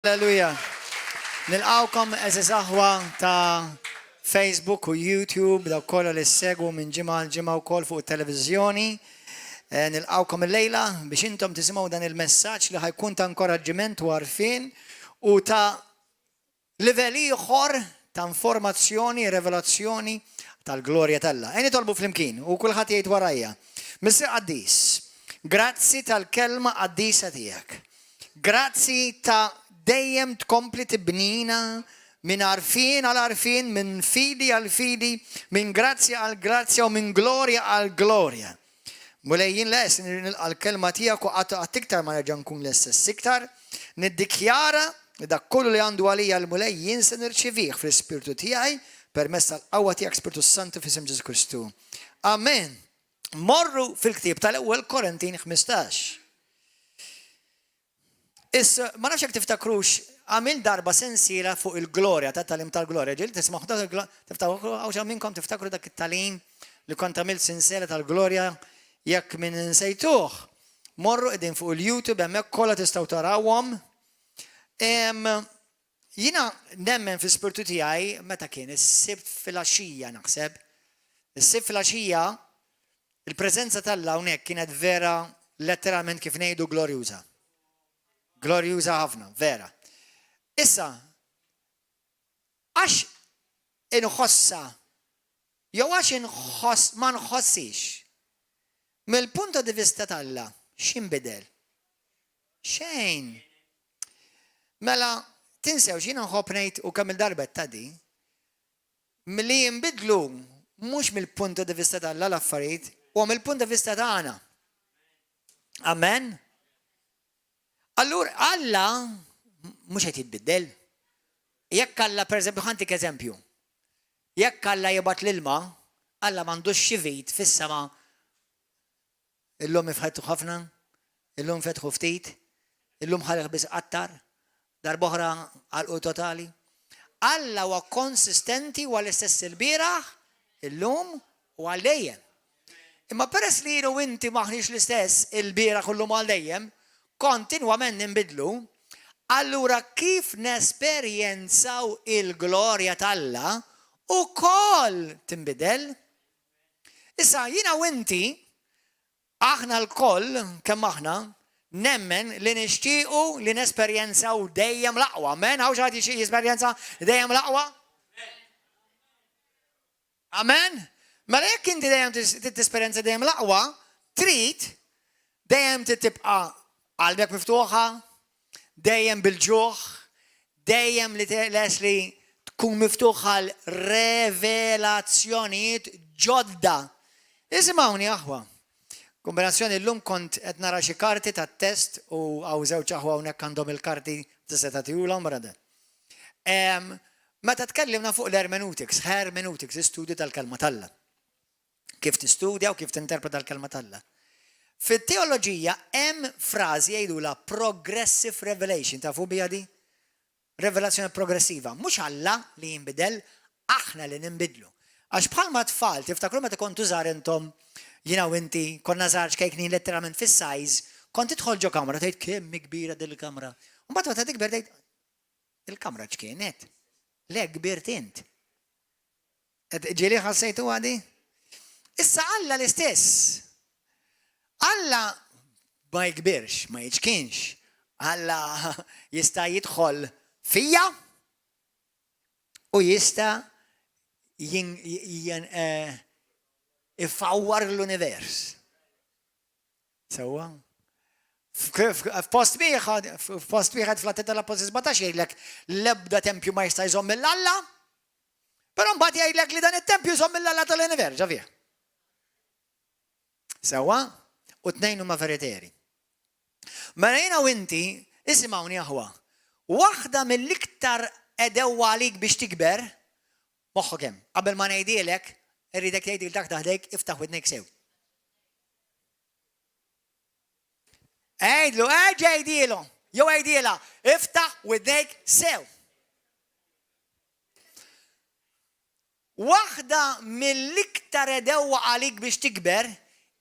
Alleluja. Nilqawkom eżis aħwa ta' Facebook u YouTube daw kollha li segwu minn ġimgħa l-ġimgħa wkoll fuq it-televiżjoni. Nilqawkom il-lejla biex intom tisimgħu dan il-messaġġ li ħajkun ta' inkoraġġiment u għarfien u ta' livell ieħor ta' informazzjoni, revelazzjoni tal-glorja talla. Nitolbu flimkien u kulħadd jgħid warajja. Mr. Qaddis, grazzi tal-kelma qaddisa tiegħek. Grazzi ta' dejjem tkompli tibnina minn arfin għal arfin, minn fidi għal fidi, minn grazzja għal grazzja u minn glorja għal glorja. Mulejjin les għal-kelma tijak u għattiktar ma nerġa' nkun l-istess iktar, niddikjara dak kollu li għandu għalija l-mulejjin se nirċivih fl-Spiritu tijaj permess tal-qawwa tijak Spiritu Santu f'isem Ġesu Kristu. Amen. Morru fil-ktib tal-ewwel Korintin 15. Ma nafx jekk tiftakrux, għamil darba sensiela fuq il-glorja, ta' talim tal-glorja. Ġil, tismaħu tiftakru, għawxa minnkom tiftakru dak il-talim li kont għamil sensiela tal-glorja jekk minn nsejtuħ. Morru id-din fuq il-YouTube, hemmhekk kollha tistgħu tarawhom. Jina nemmen fil-spirtu tiegħi meta kien is-sibt fil-għaxija naħseb. Is-sibt fil-għaxija, il-preżenza tal-Alla hawnhekk kienet vera letteralment kif ngħidu glorjuża. Glorjuża ħafna, vera. Issa, għax inħossa, jew għax ma nħossix, mill-punto di vista talla, x'inbidel? Xejn. Mela, tinsew x'jien nħobb ngħid u kemm il-darbet ta' di, milli jinbidlu mhux mill-punto di vista talla l-affarijiet, u mill-punto di vista tagħna. Amen? Allura, Alla mhux qed jitbiddel. Jekk Alla, pereżempju, ħantik eżempju. Jekk Alla jibgħat l-ilma, Alla m'għandux xi vit fis-sema. Illum ifħettu ħafna, illum fetħu ftit, illum ħalleq biss qattar, darba oħra għalqu totali. Alla huwa konsistenti u l-istess il-bieraħ, illum u għal dejjem. Imma peress li jienu inti maħniex l-istess il-bieraħ u llum għal dejjem, kontinwament nimbidlu, allura kif nesperjenzaw il-glorja tal-Alla ukoll tinbidel? Issa jiena u inti, aħna l-koll, kemm aħna, nemmen li nixtiequ li nesperjenzaw dejjem l-aqwa. Amen? Hawn xi ħadd jixtieq jesperjenza dejjem l-aqwa? Amen? Mela jekk inti dejjem tisperjenza dejjem l-aqwa, trid dejjem tibqa' qalbek miftuħa, dejjem bil-ġuħ, dejjem li tkun miftuħa l-revelazzjonijiet ġodda. Isimgħuni aħwa. Kombinazzjoni l-lum kont qed nara xi karti tat-test u għaw żewġ aħwa hawnhekk għandhom il-karti tista' tagħtihulhom brada. Meta tkellimna fuq l-hermeneutics, istudju tal-kelma tal-Alla. Kif tistudja u kif tinterpreta l-kelma tal-Alla. Fit-teoloġija hemm frażi jgħidula progressive revelation, tafu bija di? Revelazzjoni progressiva. Mhux Alla li jinbidel, aħna li ninbidlu. Għax bħalma tfal, tiftakru meta kontu żgħar intom, jiena u inti, konna żgħar xkejknin letteralment fis-sajż, kont tidħol ġo kamra tgħid kemm kbira din il-kamra. U mbagħad meta tikber tgħid il-kamra x'kienet? Le kbirt int. Ġieli ħassejtu għadi? Issa Alla l-istess. Alla ma jkbirx, ma jiġkinx. Alla jista' jidħol fija u jista' ifawwar l-univers. Sewwa? F'post wieħed fl-Attet tal-Apostli 17 jgħidlek l-ebda tempju ma jista' jżomm mill-Alla, però mbagħad jgħidlek li dan it-tempju jżomm mill-Alla tal-univers, ġafih. Sewwa? U tnejn huma veriteri. Mela jiena u inti, isimgħuni aħwa, waħda mill-iktar edewwa għalik biex tikber, moħħok hemm, qabel ma ngħidilek, irridek tgħidil dak taħdejk iftaħ widnejk sew. Għejdlu, ġejdilhom, jew għejdilha, iftaħ widnejk sew. Waħda mill-iktar edewwa għalik biex tikber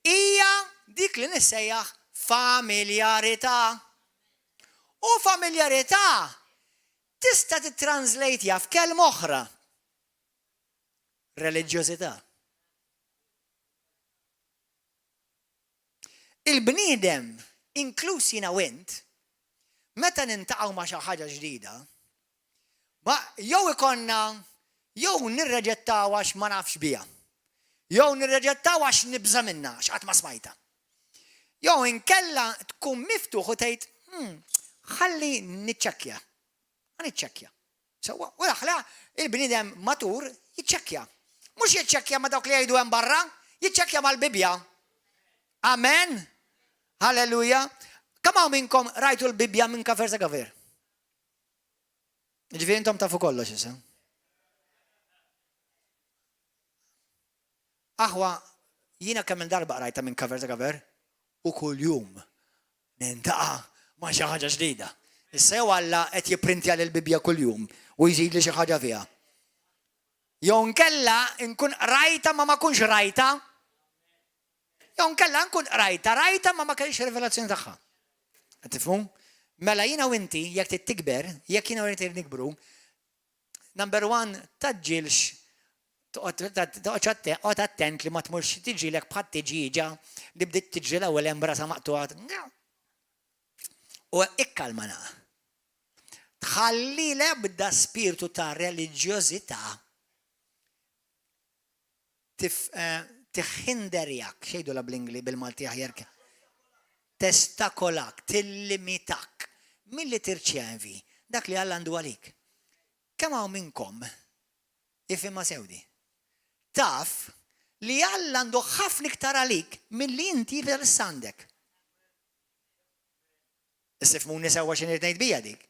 hija dik li nissejjaħ familjarità. U familjarità tista' titranslate f'kelma oħra. Reliġjożità. Il-bniedem, inkluż jiena u int, meta nintaqgħu ma' xi ħaġa ġdida, ma jew ikonna jew nirreġettaw għax ma nafx biha. Jew nirreġettaw għax nibża minnha għax qatt ma smajta. Jew inkella tkun miftuħ u tgħid, ħalli niċċekkja. Ma niċċekkja. Sewwa, u aħla il-bniedem matur jiċċekkja. Mhux jiċċekkja ma' dawk li jgħidu hemm barra, jiċċekkja mal-Bibja. Amen. Halleluja. Kemm hawn minnkom rajtu l-Bibja minn kafer sa kafer? Ġifieri intom tafu kollox issa. Aħwa, jiena kemm il-darba qrajta minn kafer sa kafer u kuljum nintaqa' ma' xi ħaġa ġdida. Issa jew Alla qed jipprintja lill-Bibja kuljum u jżid li xi ħaġa fiha. Jew nkella nkun rajta ma kunx rajta. Jew nkella nkun rajta ma kellix rivelazzjoni tagħha. Qed tifhmu? Mela jiena u inti jekk trid tikber, jekk jiena u inti nikbru, number one taġġilx toqgħod attent li ma tmurx tiġilek bħal tiġiġa li bdiet tiġri l-ewwel hemm brasa maqtuha. U ikkalmana. Tħalli l-ebda spiritu ta' reliġjożità tiħinderjak, xejdu la bl-Ingli bil-Malti aħjar. Testakolak, tillimitak, milli tirċevi dak li Alla għandu għalik. Kemm hawn minnkom jifhimha sewdi. Taf li Alla għandu ħafna iktar għalik milli inti interessandek. Issifhmuni sewwa x'inhi ngħid bija dik.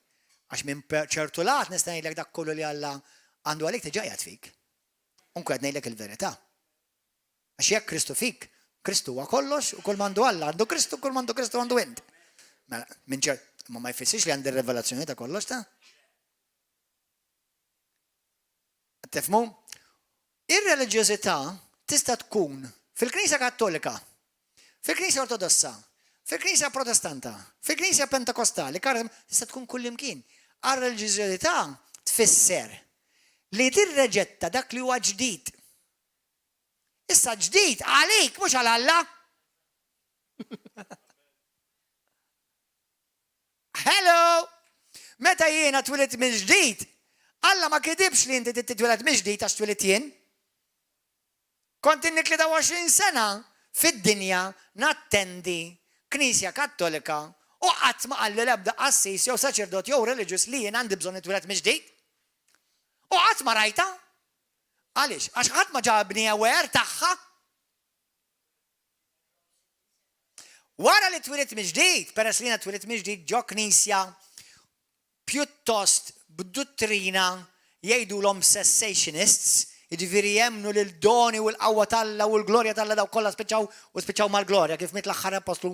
Għax minn ċertu lat nista' ngħidlek dak kollu li Alla għandu għalik tiġajjad fik. Unku qed ngħidlek il-verità. Għax jekk Kristu fik, Kristu huwa kollox u kull mandu Alla għandu Kristu, kull mandu Kristu għandu int. Mela minn ma jfissirx li għandi rivelazzjoni ta' kollox ta'. Tifhmu? Ir-reliġjożità tista' tkun fil-Knisja Kattolika, fil-Knisja Ortodossa, fil-Knisja Protestanta, fil-Knisja Pentekostali, tista' tkun kullimkien. Għar-reliġjożità tfisser li tirreġetta dak li huwa ġdid. Issa ġdid għalik mhux għal Alla. Hello! Meta jiena twilet minn ġdid, Alla ma kidibx li inti titwilet minn ġdid għax twilet jien. Kont inni 23 sena fid-dinja nattendi Knisja Kattolika u qatt ma qalli l-ebda qassis jew saċerdot jew reliġjuż li jien għandi bżonn nitwilet minn ġdid. U qatt ma rajta. Għaliex? Għax ħadd ma ġabni awer tagħha. Wara li twilet minn ġdid, peress li jiena twilet minn ġdid ġo knisja pjuttost b'dottrina jgħidulhom cessationists, jiġifieri jemmnu lil doni u l-qawwa tal-Alla u l-glorja tal-Alla daw kollha spiċċaw mal-glorja kif mit l-aħħar apostlu.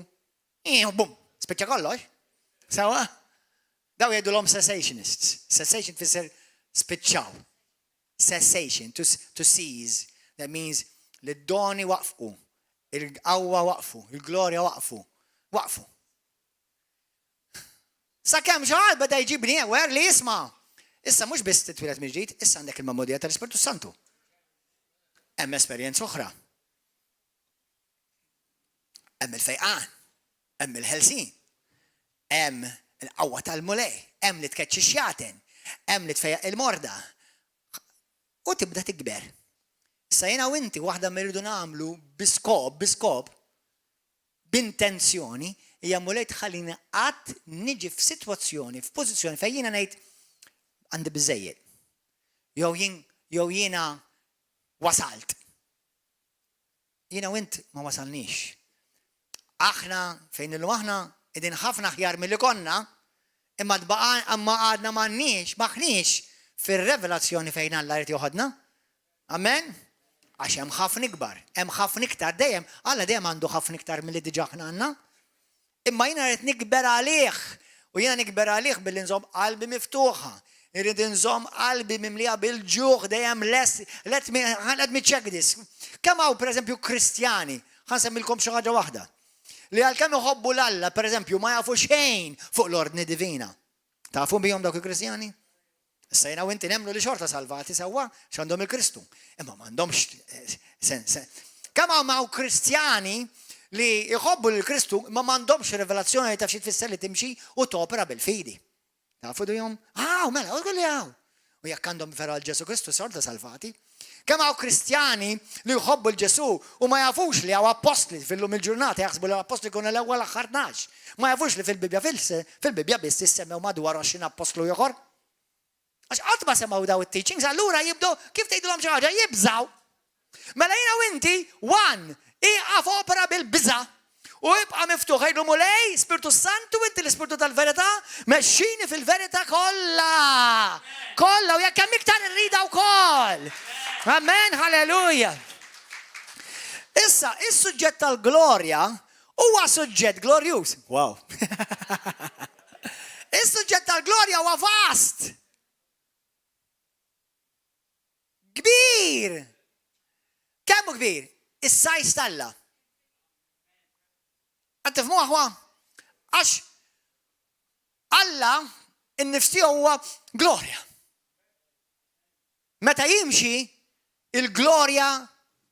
Bum, spiċċa kollox. Sewa? Daw jgħidulhom cessationists. Cessation tfisser spiċċaw. Cessation, to cease. That means li d-doni waqfu, il-qawwa waqfu, il-glorja waqfu. Sakemm xi ħadd beda jġibni wer li jisma'. Issa mhux biss titwilet minn ġdid, issa għandek il-memodija tal-Ispirtu Santu. Hemm esperjenza oħra. Hemm il-fejqan, hemm il-ħelsien, hemm il-qawwa tal-mulej, hemm li tkeċċi x-xjaten, hemm li tfejjaq il-morda. U tibda tikber. Issa jiena u inti waħda miridu nagħmlu biskop, b'intenzjoni, hija mulej tħallini qatt niġi f'sitwazzjoni, f'pożizzjoni fejn jiena ngħid għandi biżejjed. Jew jiena wasalt. Jiena u int ma wasalniex. Aħna fejn illu aħna qegħdin ħafna aħjar milli konna, imma għadna maħniex fir-revelazzjoni fejn Alla jrid joħodna. Amen? Għax hemm ħafna ikbar, hemm ħafna iktar dejjem, Alla dejjem għandu ħafna iktar milli diġà aħna għandna. Imma jiena rrid nikber għalih u jiena nikber għalih billi nżomm qalbi miftuħa. Irrid inżomm qalbi mimlija bil-ġuħ dejjem let me check this. Kemm hawn pereżempju Kristjani, ħansemmilkom xi ħaġa waħda. Li għalkemm iħobbu l-Alla, pereżempju, ma jafu xejn fuq l-ordni divina. Tafu bihom dawk il-Kristjani? Issa jiena u inti nemmnu li xorta salvati sewwa x'għandhom il-Kristu. Imma m'għandhomx kemm hawn Kristjani li jħobbu l-Kristu ma m'għandhomx rivelazzjoni ta' xi tfisser li timxi u topera bil-fidi. Tafu dihom? Mela, u li hawn. U jekk għandhom vera l-Ġesu Kristu sorta salvati. Kemm hawn Kristjani li jħobbu l-Ġesu u ma jafux li hawn apostli fil-lum il-ġurnata jaħsbu li apostli jkunu l-ewwel aħħar tnax. Ma jafux li fil-Bibja biss issemmew madwar 20 apostlu ieħor. Għax qatt ma semgħu daw it-teachings, allura jibdu kif tgħidulhom xi ħaġa jibżgħu. Mela jiena u inti iqaf opera bil-biża' u jibqa' miftuħ jgħidlu mulej Spiritu Santu inti l-Ispiritu tal-verità mexxini fil-verità kollha. Kollha u jekk hemm iktar irrida wkoll. Amen, halleluja. Issa, is-suġġett tal-glorja huwa suġġett glorjuż. Wow. Is-suġġett tal-glorja huwa vast. Kbir. Kemm hu kbir? Is-sajs talla. Tifhmu aħwa? Għax Alla innifsi huwa glorja. Meta jimxi il-glorja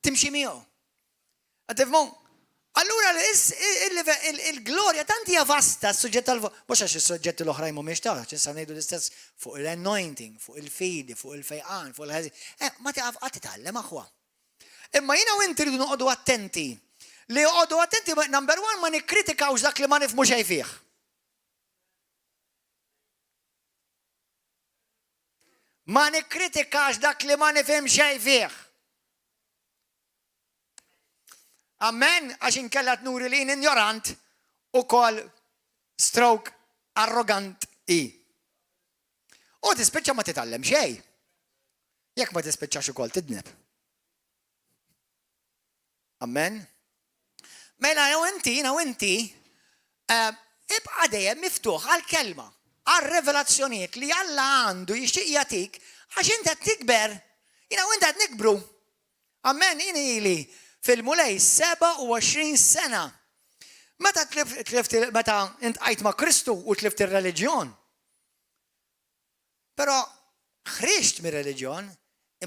timxi miegħu. Tifhmu? Allura il-glorja tant hija vasta s-suġġett mhux għax is-suġġetti l-oħrajn mhumiex ta' issa ngħidu l-istess fuq il-anointing, fuq il-fidi, fuq il-fejqan, fuq il-ħażin. Ma taqaf qatt titgħallem aħwa. Imma jiena u inti rridu noqogħdu attenti. Li joqogħdu attenti number one ma nikkritikawx dak li ma nifhmu xejn fih. Ma nikkritikax dak li ma nifhem xejn fih. Amen, għax inkella tnuri li ignorant ukoll stroke arrogant i. U tispiċċa ma titgħallem xejn. Jekk ma tispiċċax ukoll tidneb. Amen. Mela u inti ibqa' dejjem miftuħ għall-kelma, għar-revelazzjonijiet li Alla għandu jixtieq jagħtik għax inti qed tikber, jiena u inti qed nikbru. Amen, ili fil-mulej 27 sena. Meta intqajt ma' Kristu u tlift ir-reliġjon. Però ħriġt mir-reliġjon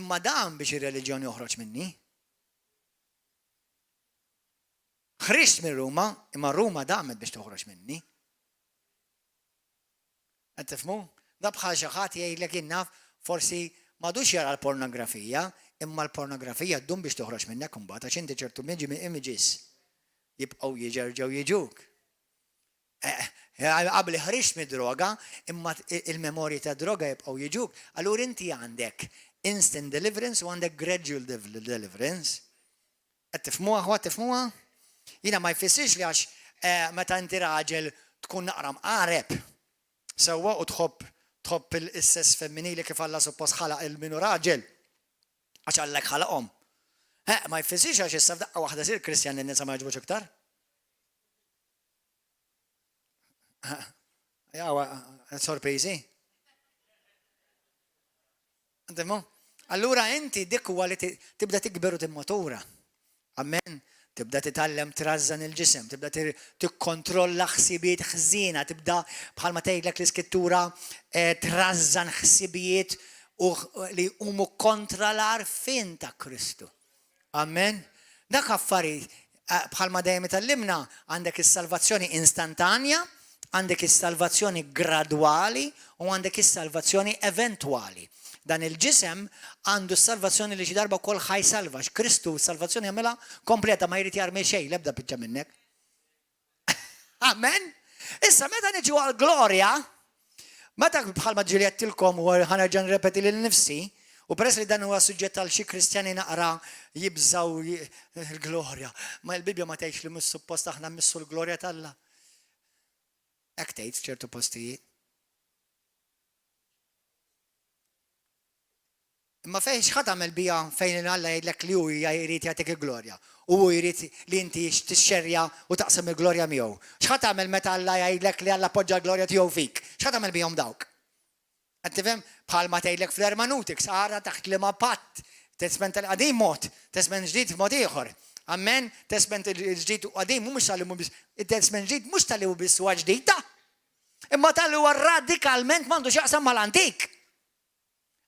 imma dan biex ir-reliġjon joħroġ minni. ħriġt minn Ruma, imma Ruma damet biex toħroġ minni. Qed tifhmu? Da bħal xi ħadd jgħidlek innaf forsi m'għadux jara l-pornografija, imma l-pornografija ddum biex toħroġ minnek imbagħad għax inti ċertu images jibqgħu jiġerġgħu jiġuk. Qabel ħriġt mid-droga, imma il-memorji ta' droga jibqgħu jiġuk. Allura inti għandek instant deliverance u għandek gradual deliverance. Qed tifhmuha aħwa tifhmuha? Jiena ma jfissirx li għax meta inti raġel tkun naqra mqareb sewwa u tħobb il-sess femminili kif Alla suppost ħalaq il-minu raġel għax Allek ħalaqhom. Ma jfissirx għax issa f'daqqa waħda sir Kristjan in-nisa ma jogħġbux iktar. Sorpriżi. Intemmu? Allura inti dik huwa li tibda tikber u timmatura. Amen. Tibda titgħallem trażżan il-ġisem, tibda tikkontrolla ħsibijiet ħżiena, tibda bħalma tgħidlek l-iskrittura trażżan ħsibijiet li huma kontra l-għarfien ta' Kristu. Amen. Dak affarijiet bħalma dejjem itallimna għandek is-salvazzjoni instantanja, għandek is-salvazzjoni gradwali u għandek is-salvazzjoni eventwali. Dan il-ġisem għandu s-salvazzjoni li xi darba wkoll ħajsalvax. Kristu s-salvazzjoni jagħmilha kompleta ma jrid jarmel xejn l-ebda biċċa minnek. Amen. Issa meta niġu għall-glorja, meta bħalma ġiljettilkom u ħanerġa' nirrepeti lil nifsi, u peress li dan huwa suġġett għal xi Kristjani naqra jibżgħu il-glorja. Ma l-Bibja ma tgħidx li mhux suppost aħna mmissu l-glorja tal-Alla. Hekk tgħid f'ċertu postijiet. Imma fejn x'ħadd tagħmel biha fejn Alla jgħidlek li hu jrid jagħtik il-glorja. U jrid li inti tixxerja u taqsam il-glorja miegħu. X'ħadd tagħmel meta Alla jgħidlek li Alla poġġa l-glorja tiegħu fik? X'ħadd tagħmel bihom dawk? Qed tifhem bħalma tgħidlek fl-hermeneutics ara taħt liema patt, tesment tal-qadim mod, tesment ġdid f'mod ieħor. Amen, tesment il-ġdid u qadim mhux tal-limu biss, it-tesment ġdid mhux tal-limu biss huwa ġdida. Imma tal-li huwa radikalment m'għandux jaqsam mal-antik.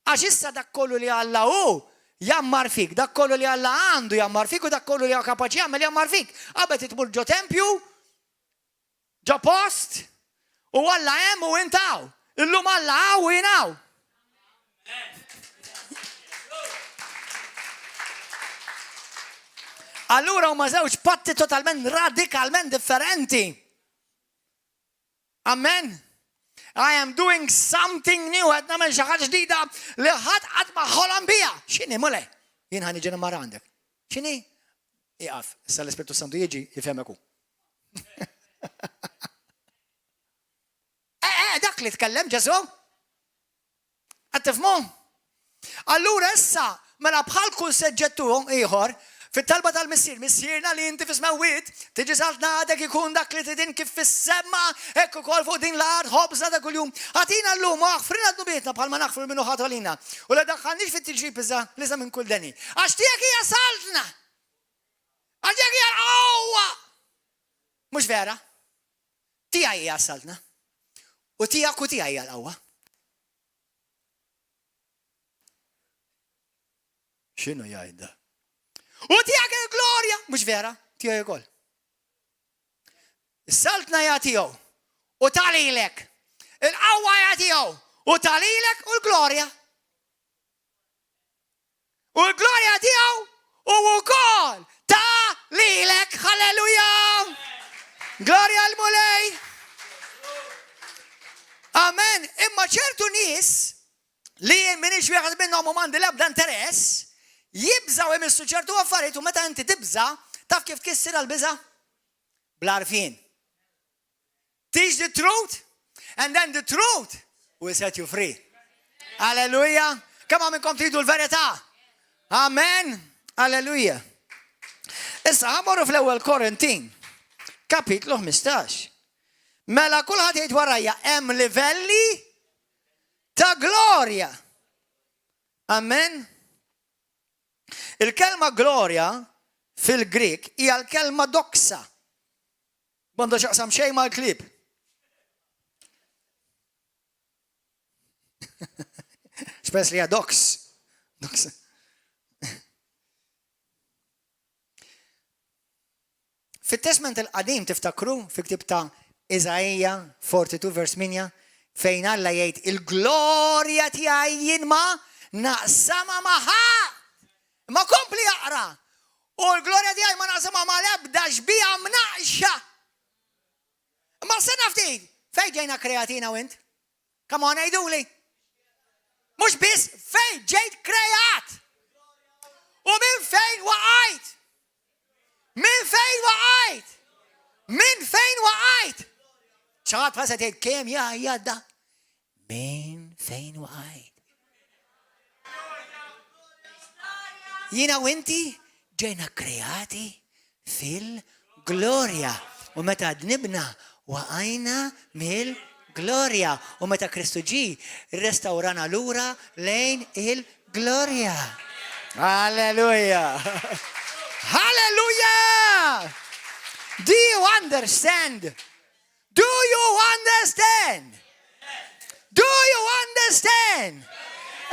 Għax issa dak kollu li Alla hu jammar fik, dak kollu li Alla għandu jammar fik u dak kollu li kapaċi jagħmel jammar fik. Qabel titmur ġo tempju, ġo post, u Alla hemm u intaw. Illum Alla hawn u jinaw. Allura huma żewġ patti totalment radikalment differenti. Amen. I am doing something new. Qed nagħmel xi ħaġa ġdida li ħadd qatt ma ħolam biha. X'inhi mole? Jien ħa niġi mara għandek. X'inhi? Iqaf, issa l-Ispirtu Santu jiġi jifhemek hu. Dak li tkellem Ġesu. Qed tifhmu? Allura issa mela bħal kull seġġettu ieħor fit-talba tal-missier, missierna li inti fis-mewwiet, tiġi salt ngħadek ikun dak li tidin kif fis-semma, hekk ukoll fuq din l-art ħobżna ta' kuljum. Ħatina llum aħfrina dnubietna bħalma naħfru minnu ħatolina. U la daħħalniex fit-tiġrib iżda liża minn kull deni. Għax tiegħek hija saltna. Għax tiegħek hija l-qawwa. Mhux vera? Tiegħi hija saltna. U tiegħek u tiegħi hija l-qawwa. X'inhu jgħid? U tiegħek il-glorja, mhux vera, tiegħi wkoll. Is-saltna hija tiegħu u talilek. Il-qawwa hija tiegħu u talilek u l-glorja. U l-glorja tiegħu u wkoll talilek. Halleluja! Glorja l-mulej. Amen. Imma ċertu nies li jien minix wieħed minnhom u m'għandi l-ebda interess jibżaw emissu ċertu affarijiet u meta inti tibża, taf kif kissir għal-biża? Bl-arfin. Teach the truth, and then the truth will set you free. Alleluja. Kemm minnkom tridu l-verità? Amen. Alleluja. Issa ħamorru fl-ewwel Korintin, kapitlu 15. Mela kulħadd jgħid warajja hemm livelli ta' glorja. Amen. Il-kelma glorja fil-Grik hija l-kelma doxa. M'għandu x'aqsam xejn mal-klib. Spess li hija dox. Fit-Testament il-qadim tiftakru fi ktib ta' Iżajja 42 vers 8 fejn Alla jgħid il-glorja tiegħi jien ma naqsama ma' ħadd. Ma kompli jaqra. U l-glorja tiegħi ma naqsama ma l-ebda xbija mnaqxa. Ma sena ftit, fejn ġejna kreatina u int? Come on, ngħiduli. Mhux biss fejn ġejt kreat. U minn fejn waqajt. Minn fejn waqajt. Minn fejn waqajt. ċaħat bħasa tgħid kemm jgħadda. Minn fejn waqajt. Jiena u inti ġejna kreati fil-glorja. U meta dnibna waqajna mill-glorja. U meta Kristu ġi restawrana lura lejn il-glorja. Halleluja. Halleluja. Do you understand? Do you understand? Do you understand?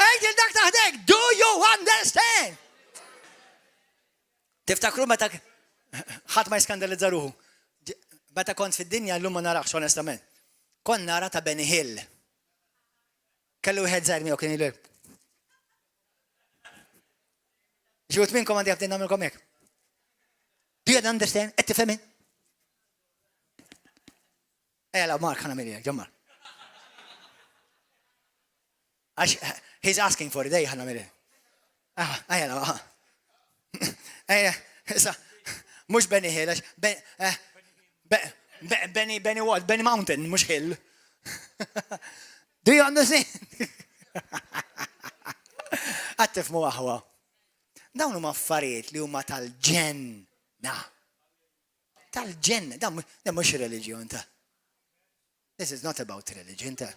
Ejt il-dak taħdek, do you understand? Tiftakru meta ħadd ma jiskandalizza ruħu. Meta kont fid-dinja llum ma narax onestament. Kont nara ta' Benny Hill. Kellu wieħed żgħir miegħu kien ilu. Ġiet minnkom għandi ħafna nagħmilkom hekk. Do you understand? Qed tifhemi? Ela Mark ħana milja, ġammar. He's asking for it, ej ħana milja. Ejla, issa, mux Benny Hill, Benny what? Benny Mountain, mux Hill. Do you understand? Għattif mu għahwa. Dawn huma affarijiet li huma tal-ġenna. Tal-ġenna, da mux reliġjon ta'. This is not about religion ta'.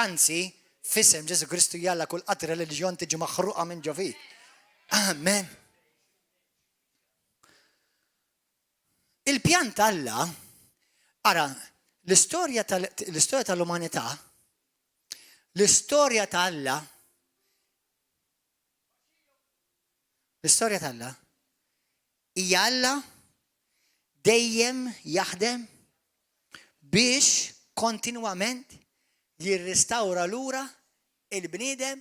Anzi, fissem Ġesu Kristu jalla kull qatt reliġjon tiġi maħruqa minn ġofi. Amen. Il-pjan Alla, ara, l-istorja tal-umanità, L-istorja ta' Alla hija Alla dejjem jaħdem biex kontinwament jirrestawra lura il-bniedem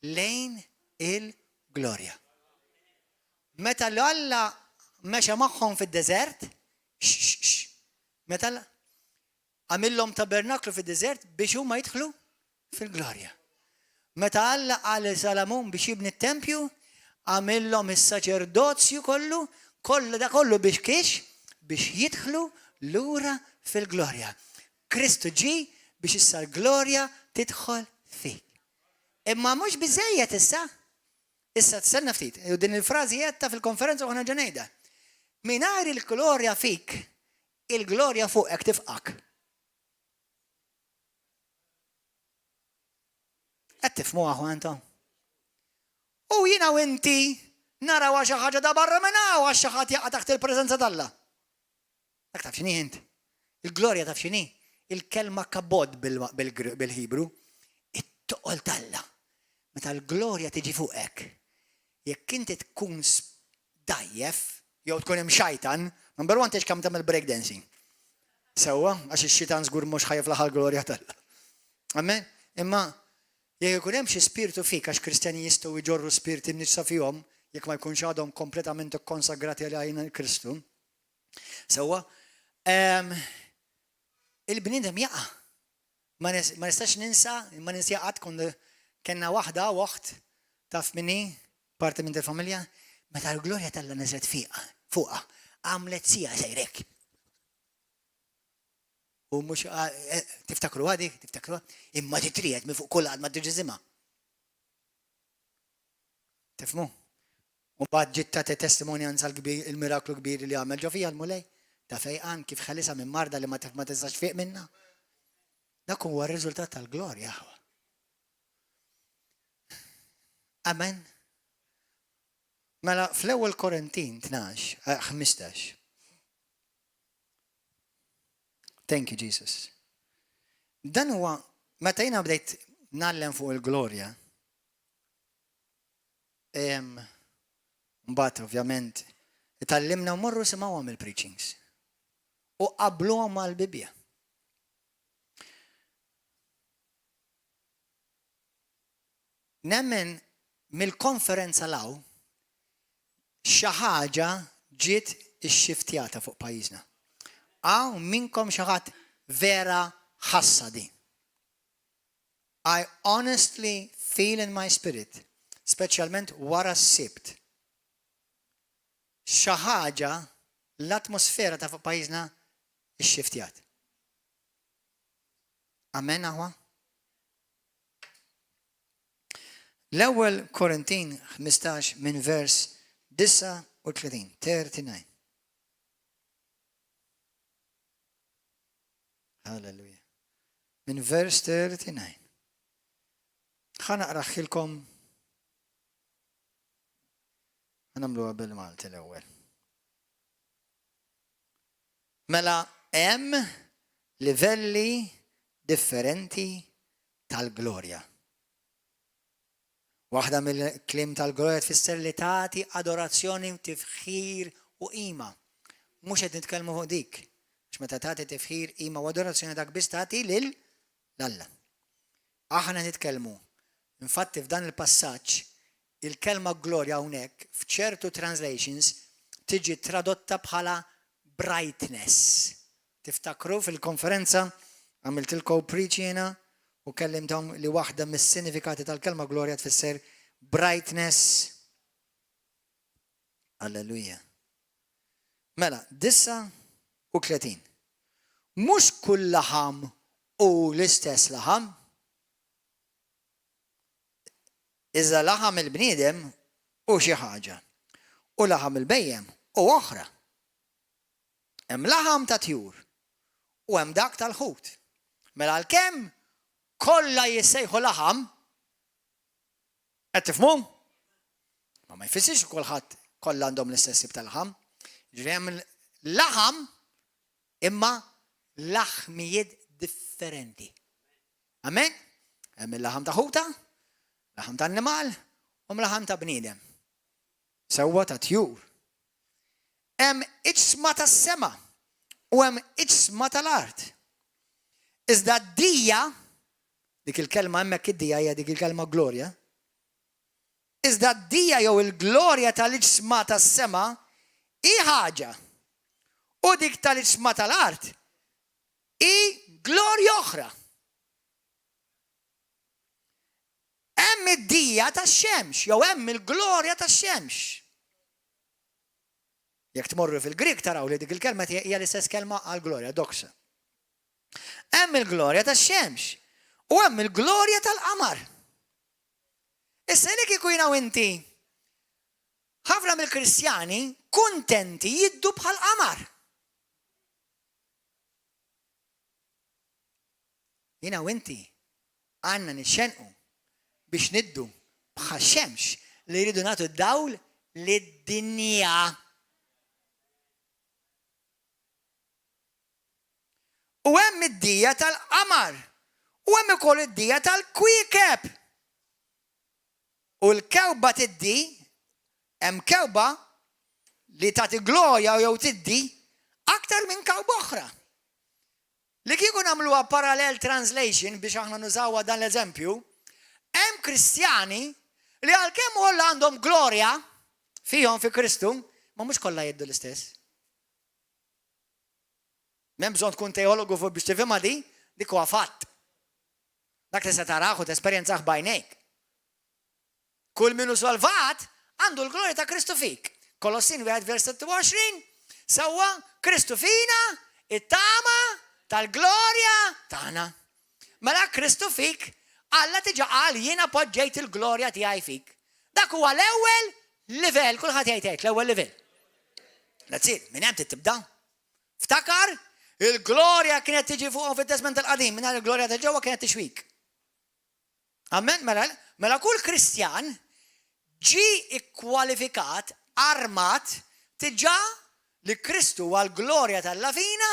lejn il-glorja. Meta l-Alla mexa magħhom fid-deżert, meta għamillhom tabernaklu fid-deżert biex huma jidħlu fil-glorja. Meta Alla qal Salamun biex jibni t-tempju, għamillhom is-saċerdozju kollu biex kiex biex jidħlu lura fil-glorja. Kristu ġi biex issa l-glorja tidħol fik. Imma mhux biżejjed issa. Issa tstenna ftit. U din il-frażi jetta fil-konferenza u ħana ġenejda. Mingħajr il-glorja fik, il-glorja fuqek tifqak. Qed tifhmuha ħwantom. U jiena u inti naraw xi ħaġa da barra minn hawn għax xi ħadd jaqa' taħt il-preżenza d'Alla. Dak taf x'inhi int? Il-glorja taf x'inhi? Il-kelma kabod bil-Ħibru, it-toqol t'Alla. Meta l-glorja tiġi fuqek, jekk inti tkun dajjef, jew tkun hemm xajtan, number one tgħix kemm tagħmel breakdancing. Sewwa, għax ix-xitan żgur mhux ħajjef l-aħħar glorja t'Alla. Amen? Imma jekk ikun hemm xi spiritu fik għax Kristjani jistgħu jġorru spiriti nisa fihom, jekk ma jkunx għadhom kompletament ikkonsagrati għal Kristu. Sewwa, il-bniedem jaqa'. Ma nistax ninsa, ma ninsjaqat kenna waħda waħt taf minni parti minn il-familja, meta l-glorja t'Alla niżlet fuqha, għamlet sija sejrek. U mhux tiftakru dik, imma titried minn fuq kull qatt ma tiġiżimha. Tifhmu? U mbagħad ġiet tagħti testimonjanza il-miraklu kbir li għamel ġo fija l-mulej. Ta' fejqan kif ħelisa minn marda li ma tistax fiq minna. Dak huwa r-riżultat tal-glorja. Amen. Mela fl-ewwel Korintin 15. Thank you, Jesus. Dan huwa meta jiena bdejt nallem fuq il-glorja. Mbagħad ovvjament itallimna mmorru simgħuhom il-preachings. U qabluhom mal-Bibja. Nemmen mill-konferenza law xi ħaġa ġiet ixxiftjata fuq pajjiżna. Għaw minnkom xi ħadd vera ħassa din. I honestly feel in my spirit, speċjalment wara s-sibt, xi ħaġa l-atmosfera ta' fuq pajjiżna ixxiftjat. Amen aħwa? L-ewwel Korintin 15 minn vers 39. Halleluja. Minn vers 39. Ħanaqra ħilkom ħanamluha bil-Malti l-ewwel. Mela hemm livelli differenti tal-glorja. Waħda mill-klim tal-glorja tfisser li tagħti adorazzjoni, tifħir u qima. Mhux qed nitkellmu fuq dik. Meta tagħti tifħir, qima u adorazzjoni dak biss tagħti lil Alla. Aħna nitkellmu. Infatti f'dan il-passaġġ il-kelma glorja hawnhekk f'ċertu translations tiġi tradotta bħala brightness. Tiftakru fil-konferenza għamiltilkom preachina u kellimtom li waħda mis-sinifikati tal-kelma glorja tfisser brightness. Alleluja. Mela, 39. Mhux kull laħam u l-istess laħam. Iżda laħam il-bniedem u xi ħaġa. U laħam il-bejjem u oħra. Hemm laħam ta' tjur u hemm dak tal-ħut. Mela għalkemm kollha jissejħu laħam, qed tifhmu? Ma jfissirx kulħadd kollha għandhom l-istess tip tal-laħam. Ġifieri hemm laħam imma laħmijiet differenti. Amen? Hemm il-laħam ta' ħuta, laħam ta' annimal, u laħam ta' bniedem. Sewwa ta' tjur. Hemm iġsma tas-sema u hemm iġsma tal-art. Iżda d-dija, dik il-kelma hemmhekk id-dija hija dik il-kelma glorja. Iżda d-dija jew il-glorja tal-iġsma tas-sema hi ħaġa. U dik tal-iġsma tal-art hi glorja oħra. Hemm id-dija tax-xemx, jew hemm il-glorja tax-xemx. Jekk tmorru fil-Grik taraw li dik il-kelma hija l-istess kelma għall-glorja, doxa. Hemm il-glorja tax-xemx u hemm il-glorja tal-qamar. Issa li kieku jinaw inti ħafna mill-Kristjani kuntenti jiddu bħal-qamar. Jinaw inti għandna nixxenqu biex niddu bħal xemx li jridu nagħtu dawl lid-dinja. U hemm id-dija tal-qamar, u hemm ukoll id-dija tal-kwiekeb. U l-kewba tiddi, hemm kewba li tagħti glorja jew tiddi aktar minn kewba oħra. Li kieku nagħmluha parallel translation biex aħna nużawha dan l-eżempju, hemm Kristjani li għalkemm kollha għandhom glorja fihom fi Kristu, ma mhux kollha jiddu l-istess. M'hemm bżonn tkun teologu fuq biex tifhimha dik huwa fatt. Dak tista' taraħ u tesperjenzah b'għajnejk. Kull min hu salvat għandu l-glorja ta' Kristu fik. Kolossin 1:26 sewwa Kristu fina it-tama tal-glorja tagħna. Mela Kristu fik Alla tiġa qal jiena poġġejt il-glorja tiegħi fik. Dak huwa l-ewwel livell, kulħadd jgħid l-ewwel livell. That's it, minn hemm tibda. Ftakar, il-glorja kienet tiġi fuqhom fit-Testament tal-Qadim, mingħajr il-glorja ta' ġewwa kienet tixwik. Amen, mela kull Kristjan ġi ikkwalifikat, armat, tiġa li Kristu huwa l-glorja tal-lafina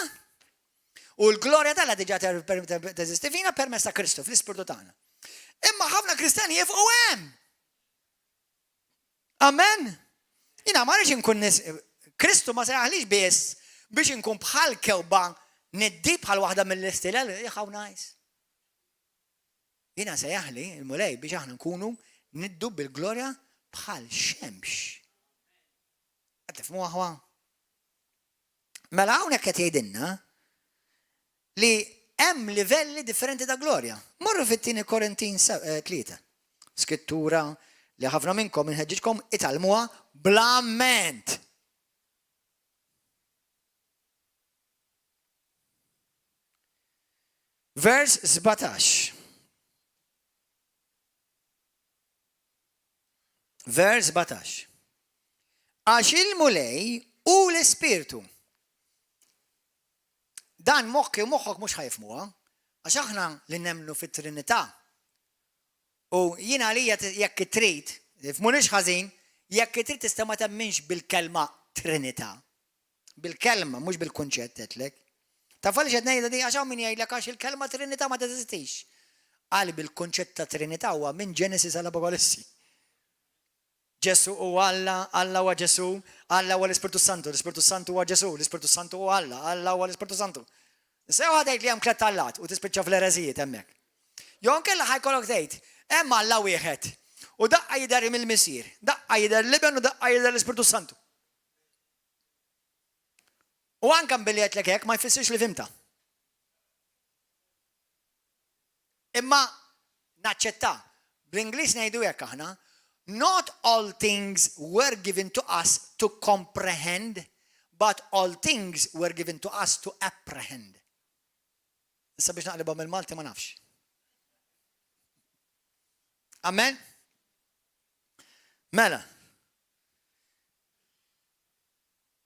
u l-glorja tal-la diġa teżisti fina permezz ta' Kristu fl-ispirtu tagħna. Imma ħafna Kristjani jifqu hemm. Amen. Jiena ma rridx inkun Kristu ma sejaħlix biss biex inkun bħal kewba niddi bħal waħda mill-istilel, how nice. Jiena sejaħli il-mulej biex aħna nkunu niddu bil-glorja bħal xemx. Qed tifhmu aħwa. Mela hawnhekk qed jgħidilna li hemm livelli differenti ta' glorja. Morru fit-tieni Korintin 3. Skrittura li ħafna minnkom inħeġġitkom italmuha bl-amment. Vers 17. Vers 17. Għax il-mulej u l-ispirtu. Dan moħħi u moħħok mhux ħajfmuha, għax aħna li nemmnu fit-Trinità. U jiena għalija jekk trid, f'munix ħażin, jekk trid tista' ma temminx bil-kelma Trinità. Bil-kelma, mhux bil-kunċett għedlek. Taf għaliex qed ngħidha di għax hawn min jgħidlek għax il-kelma Trinità ma teżistix. Qal bil-kunċett ta' Trinità huwa minn Ġenesis għal Apokalissi. Ġesu u Alla, Alla huwa Ġesu, Alla huwa l-Ispirtu Santu, l-Ispirtu Santu huwa Ġesu, l-Ispirtu Santu huwa Alla, Alla huwa l-Ispirtu Santu. Sew ħadejt li hemm tliet Allat u tispiċċa fl-ereżijiet hemmhekk. Jew kella ħajkollok tgħid, hemm Alla wieħed u daqqa jidher mill-Misier, daqqa jidher l-Iben u daqqa jidher l-Ispirtu Santu. U anke billi qedlek hekk ma jfissirx li fimta. Imma naċċetta, bl-Ingliż ngħidu hekk aħna, not all things were given to us to comprehend, but all things were given to us to apprehend. Issa biex naqlibha mill-Malti ma nafx. Amen? Mela.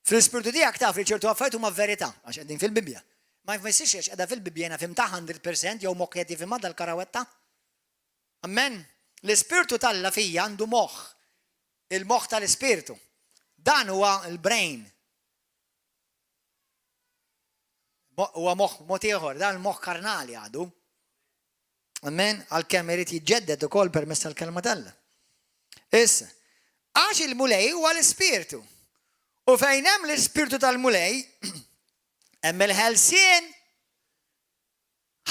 Fl-ispirtu tiegħek taf li ċertu affarijiet huma verità għax qegħdin fil-Bibja. Ma jfissirx għax qiegħda fil-Bibja jiena fimta 100% jew moħħ qed jifhimha dal-karawetta. Amen? L-ispirtu tal-la fija għandu moħħ, il-moħħ tal-ispirtu. Dan huwa l-brain. Huwa moħħ mod ieħor, dan il-moħħ karnali għadu. Amen. Għal-kemm irid jiġġedded ukoll permezz tal-kelma talla. Issa, għax il-mulej huwa l-ispirtu. U fejn hemm l-ispirtu tal-mulej, hemm il-ħelsien.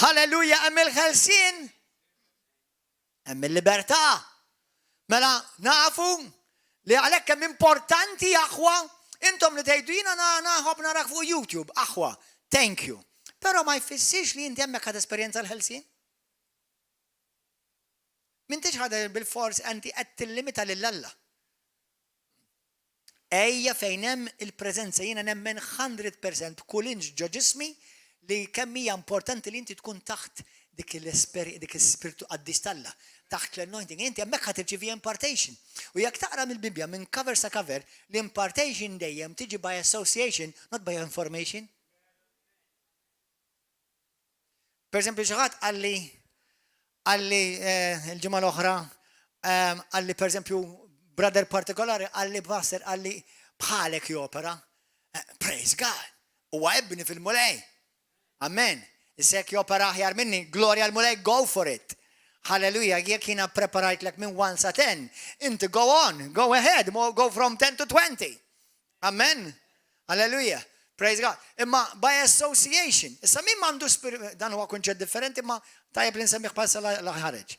Halleluja, hemm il-ħelsien. Hemm il-libertà. Mela nafu li għalhekk hemm importanti aħwa, intom li tgħidu jiena naħobb narak fuq YouTube, aħwa, thank you. Però ma jfissirx li inti hemmhekk ħadd esperjenza l-ħelsien. M'intix ħadd bil-fors anti qed tillimita lil-Alla. Ejja fejn hemm il-preżenza jiena nemmen 100% kull inġ ġo ġismi li kemm hija importanti li inti tkun taħt dik l-ispirtu qaddis talla, taħt l-anointing, inti hemmhekk ħadd tirċievi impartation. U jekk taqra mill-Bibja minn cover sa cover, l-impartation dejjem tiġi by association, not by information. Per esempio, xi ħadd għalli il-ġimgħa l-oħra għalli per esempio brother partikolari għalli passer għalli bħalek jopera. Praise God. U għebni fil-mulej. Amen. Isek jopera ħjar minni, gloria l-mulej, go for it. Hallelujah. Jek jina preparajt lek minn 1 sa 10. Inti go on, go ahead, go from 10 to 20. Amen. Hallelujah. Praise God. Imma by association. Issa min mandu dan huwa kunċett differenti, imma tajjeb li nsemmiħ palsa l-ħareġ.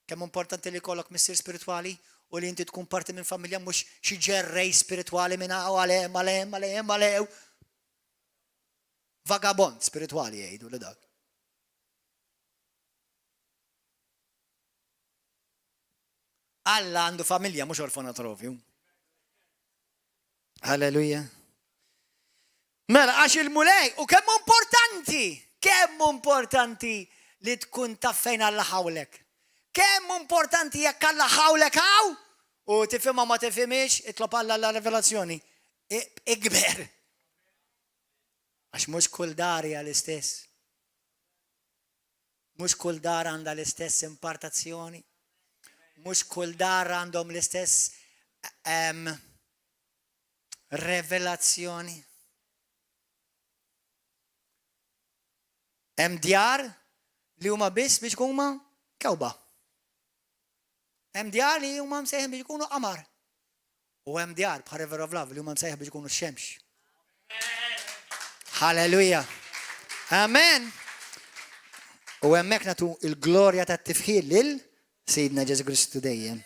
Kemm importanti li kollok missier spirituali u li inti tkun parti minn familja mhux xi ġerrej spirituali minn għalew. Vagabond spirituali jgħidu li dak. Alla għandu familja mhux orfanatrofju. Halleluja. Mela għax il-mulej u kemm importanti li tkun taf fejn Alla ħawlek. Kemm importanti jekk Alla ħawlek hawn u tifhimha ma tifhimix, itlob Alla l-revelazzjoni. Ikber. Għax mhux kull dar hija l-istess. Mhux kull dar għandha l-istess impartazzjoni. Mhux kull dar għandhom l-istess revelazzjoni. Hemm djar li huma biss biex huma kewba. Hemm djar li huma msejħin biex ikunu qamar. U hemm djar bħal River of Love li huma msejħin biex ikunu x-xemx. Halleluja. Amen. U hemmhekk nagħtu il-glorja tat-tifħil lil Sidna Ġesu Kristu dejjem.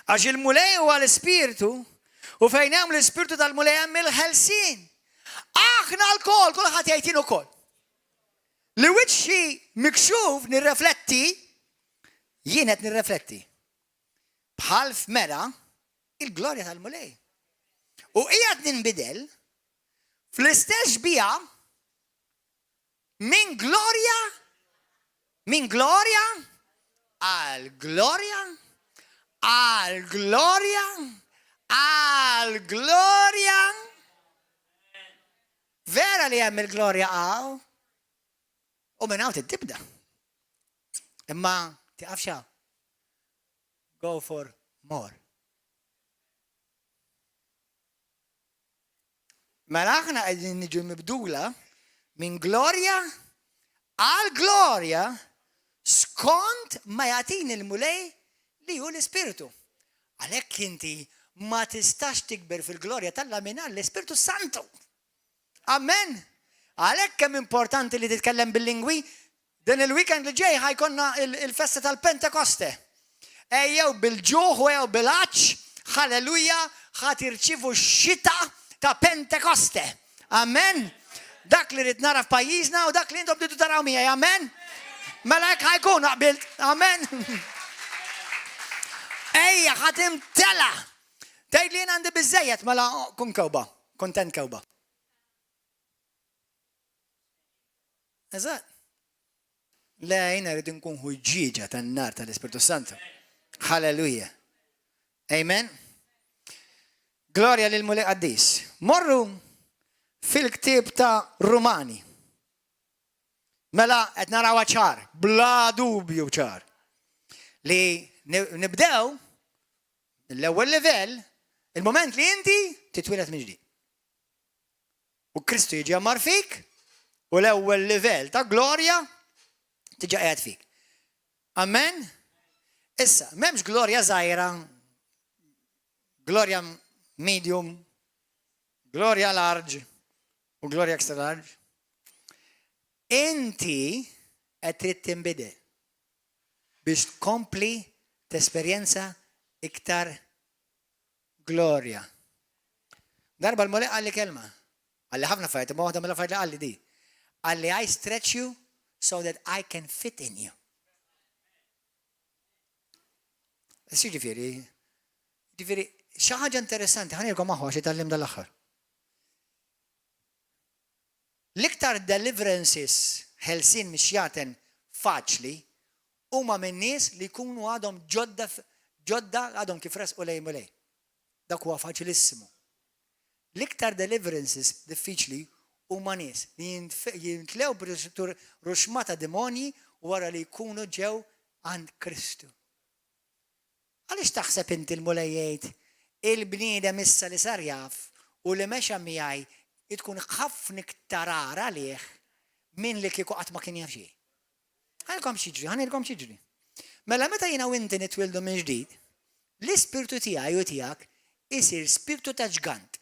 Għax il-mulej huwa l-ispirtu u fejn hemm l-ispirtu tal-mulej hemm il-ħelsien. Aħna l-kol, kulħadd jgħid jien ukoll. Li wiċċi mikxuf nirrefletti, jien qed nirrefletti. Bħal f'mera il-glorja tal-mulej. U qiegħed ninbidel fl-istess bija min glorja għal gloria. Vera li hemm il-glorja għaw. U minn hawn tibda. Imma tiqafxa. Go for more. Mela aħna qegħdin niġu mibdula minn glorja għal glorja skont ma jagħtini l-mulej li hu l-Ispiritu. Għalhekk inti ma tistax tikber fil-glorja tal-Alla mingħajr l-Ispiritu Santu. Amen. Għalhekk kemm importanti li titkellem bil-lingwi. Din il-weekend li ġej ħajkonna il-festa tal-Pentekoste. Ejjew bil-ġuħ u ejjew bil-għaġġ, halleluja, ħadd irċievu x-xita ta' Pentekoste. Amen. Dak li rid nara f'pajjiżna u dak li intom tidu taraw miegħi. Amen. Mela hekk ħajkun qbilt. Amen. Ejja ħadd imtela. Tgħid li jien għandi biżżejjed mela kun kewba, kontent kewba. Eżatt. Le jina rrid nkun ħuġġieġa tan-nar tal-Ispiritu Santu. Halleluja. Amen. Gloria lil mulej qaddis. Morru fil-ktieb ta' Rumani. Mela qed narawha ċar, bla dubju ċar. Li nibdew l-ewwel livell, il-moment li inti titwieled minn ġdid. U Kristu jiġi ammar fik, u l-ewwel livell ta' glorja tiġa qiegħed fik. Amen? Issa, m'hemmx glorja żgħira, glorja medium, glorja large u glorja extra large. Inti qed trid tinbidel biex tkompli tesperjenza iktar glorja. Darba l-mole għalli kelma. Għalli ħafna fajt, ma għadam l-fajt li għalli di. Għalli I stretch you so that I can fit in you. Ġifiri, xaħġa interessanti, ħanirkom maħwa xie tal-lim dal-axar. L-iktar deliverances ħelsin mixjaten faċli huma minn nies li jkunu għadhom ġodda għadhom kif resqu lejn u lejn. Dak huwa faċilissimu. L-iktar deliverances diffiċli huma nies li jintlew ruxmata demonji wara li jkunu ġew għand Kristu. Għaliex taħseb inti l-mulejjejt il-bniedem issa li sar jaf u li mexa miegħi tkun ħafna iktar ara għalih minn li kieku qatt ma kien jaf xejn. Ħanilkom xiġri. Mela meta jiena u inti nitwildu minn ġdid, l-ispirtu tiegħi u tiegħek isir spirtu ta' ġgant.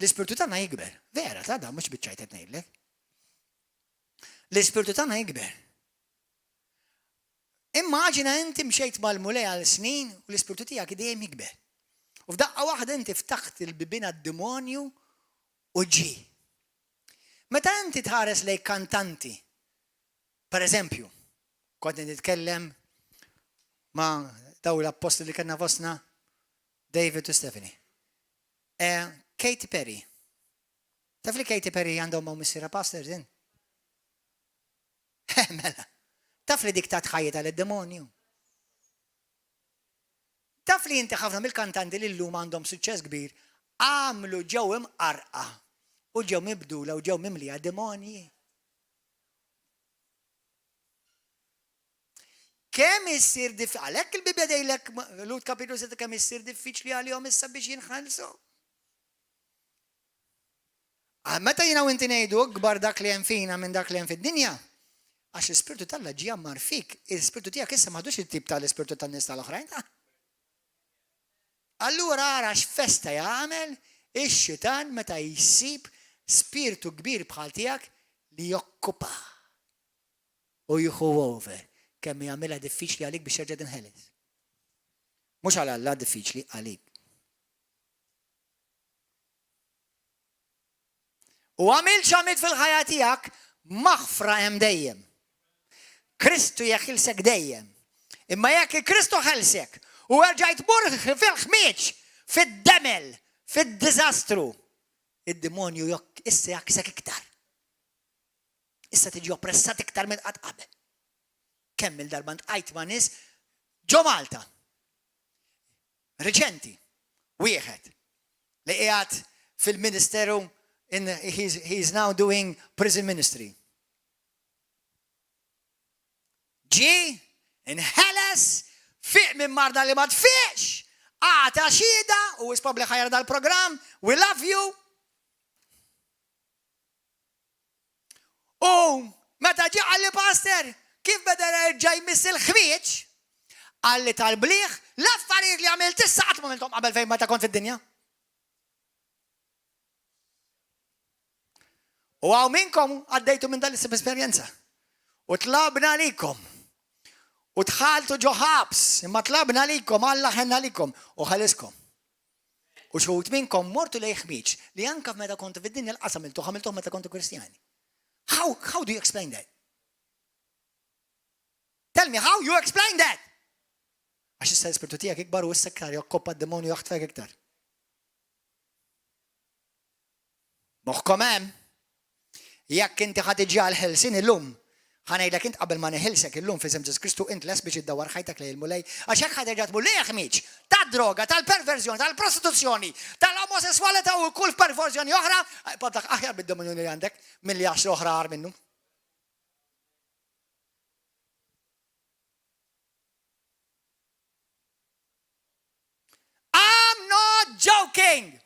L-ispirtu tagħna jikber. Vera, ta' da mhux biċċajt qed ngħidlek. L-ispirtu tagħna jikber. Immaġina inti mxejt mal-mulej għal snin u l-ispirtu tiegħek dejjem jikber. U f'daqqa waħda inti ftaħt il-bibina d-demonju u ġi. Meta inti tħares lej kantanti, per eżempju, kont nitkellem ma' daw l-apposti li kellna fostna, David u Stephanie. Katy Perry. Taf li Katy Perry għandhom ma' missira pastors in? Mela. Taf li dik ta' tħajjeta l-demonju. Taf li inti ħafna mill-kantanti li l-lum għandhom suċċess kbir, għamlu ġew imqarqa u ġew mibdula u ġew mimlija demonji. Kemm issir diffiċli, għalhekk il-Bibja dejlek Lut kapitlu 6 kemm issir diffiċli għalihom issa biex jinħallsu. Meta jiena u inti ngħidu kbar dak li hemm fina minn dak li hemm fid-dinja, għax l-ispirtu tal-Alla ġie ammar fik, l-ispirtu tiegħek issa m'għadux it-tip tal-ispirtu tan-nies tal-oħrajn. Allura ara x'festa jagħmel ix-xitan meta jsib spiritu kbir bħal tiegħek li jokkupa u jieħu over kemm jagħmilha diffiċli għalik biex terġa' tinħeles. Mhux għal Alla diffiċli għalik. U għamil x'għamilt fil-ħajja tiegħek maħfra hemm dejjem. Kristu jeħilsek dejjem. Imma jekk Kristu ħelsek u għarġajt mur fil-ħmieċ, fid-demel, fid-dizastru. Id-demonju issa jaksek iktar. Issa tiġi oppressat iktar minn qatt qabel. Kemm il-darba ntqajt ma' nies ġo Malta. Reċenti, wieħed li qiegħed fil-Ministeru he's now doing prison ministry. Ġi, inħeles, fiq minn marda li ma tfiqx, għata xida u ispobli ħajra dal-program, we love you. U meta ġi għalli pastor, kif beda ġaj miss il-ħmieċ, għalli tal-bliħ, l-affarijiet li għamilt issa qatt ma għamilthom qabel fejn meta kont fid-dinja. U għaw minnkom għaddejtu minn dal-esperjenza. U tlabna likom. U tħaltu ġo ħabs, imma tlabna likom, Alla ħenna likom, u ħaliskom. U xħut minnkom mortu lej ħmieċ li anka meta kontu fid-dinja l-qasamiltu, ħamiltuħ meta kontu kristjani. How do you explain that? Tell me, how you explain that? Għax issa l-ispirtu tijak ikbar u s-sekkar jokkoppa d-demonju jaħtfek iktar. Moħkom hemm, jekk inti ħatiġi għal-ħelsin illum, ħanajdlek int qabel ma neħilsek illum fi Ġesus Kristu int les biex iddawwar ħajtek lejn il-mulej, għax hekk ħaterġa' tmur lejn ħmieġ tad-droga, tal-perverżjoni, tal-prostituzzjoni, tal-omosessualità u kull perverżjoni oħra, padak aħjar bid-demonju li għandek milli għaxru oħra għar minnu. I'm not joking.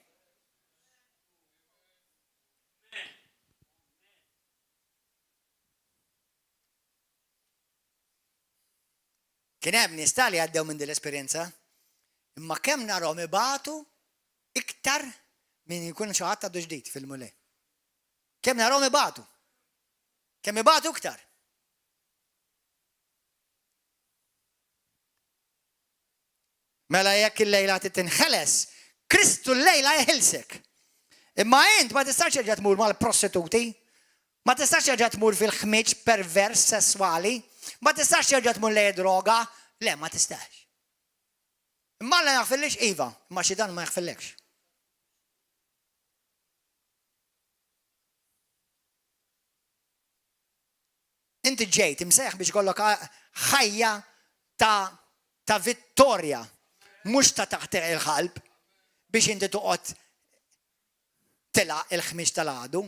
Kien hemm nies li għaddew minn din l-esperjenza, imma kemm narhom ibatu iktar minn jkun xi ħadd għadu ġdid fil-mulej. Kemm narhom ibatu. Kemm ibatu iktar. Mela jekk il-lejla tinħeles, Kristu l-lejla jeħilsek. Imma int ma tistax jerġa' tmur mal-prostituti, ma tistax jerġa' tmur fil-ħmiġ pervers sesswali, ma tistax jerġa' tmur lejn droga, le ma tistax. Imma la jaħfillix iva, imma xi dan ma jaħfillekx. Inti ġejt imsejħ biex kollok ħajja ta' vittorja, mhux ta' taħteq il-ħalb biex inti toqgħod tilaq il-ħmiġ tal-għadu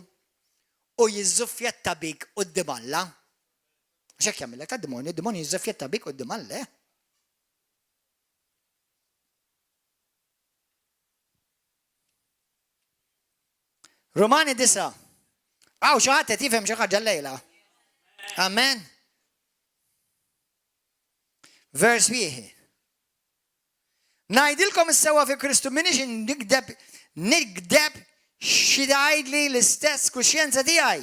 u jiżżuffjetta bik quddiem Alla. X'hekk jagħmilek tad-demonju, id-demonju jiżżuffjetta bik quddiem Alla. Romani 9. Għaw xi ħadd qed jifhem xi ħaġa llejla. Amen. Vers 1. Ngħidilkom is-sewwa fi Kristu minix nikdeb xi tgħidli l-istess kuxjenza tiegħi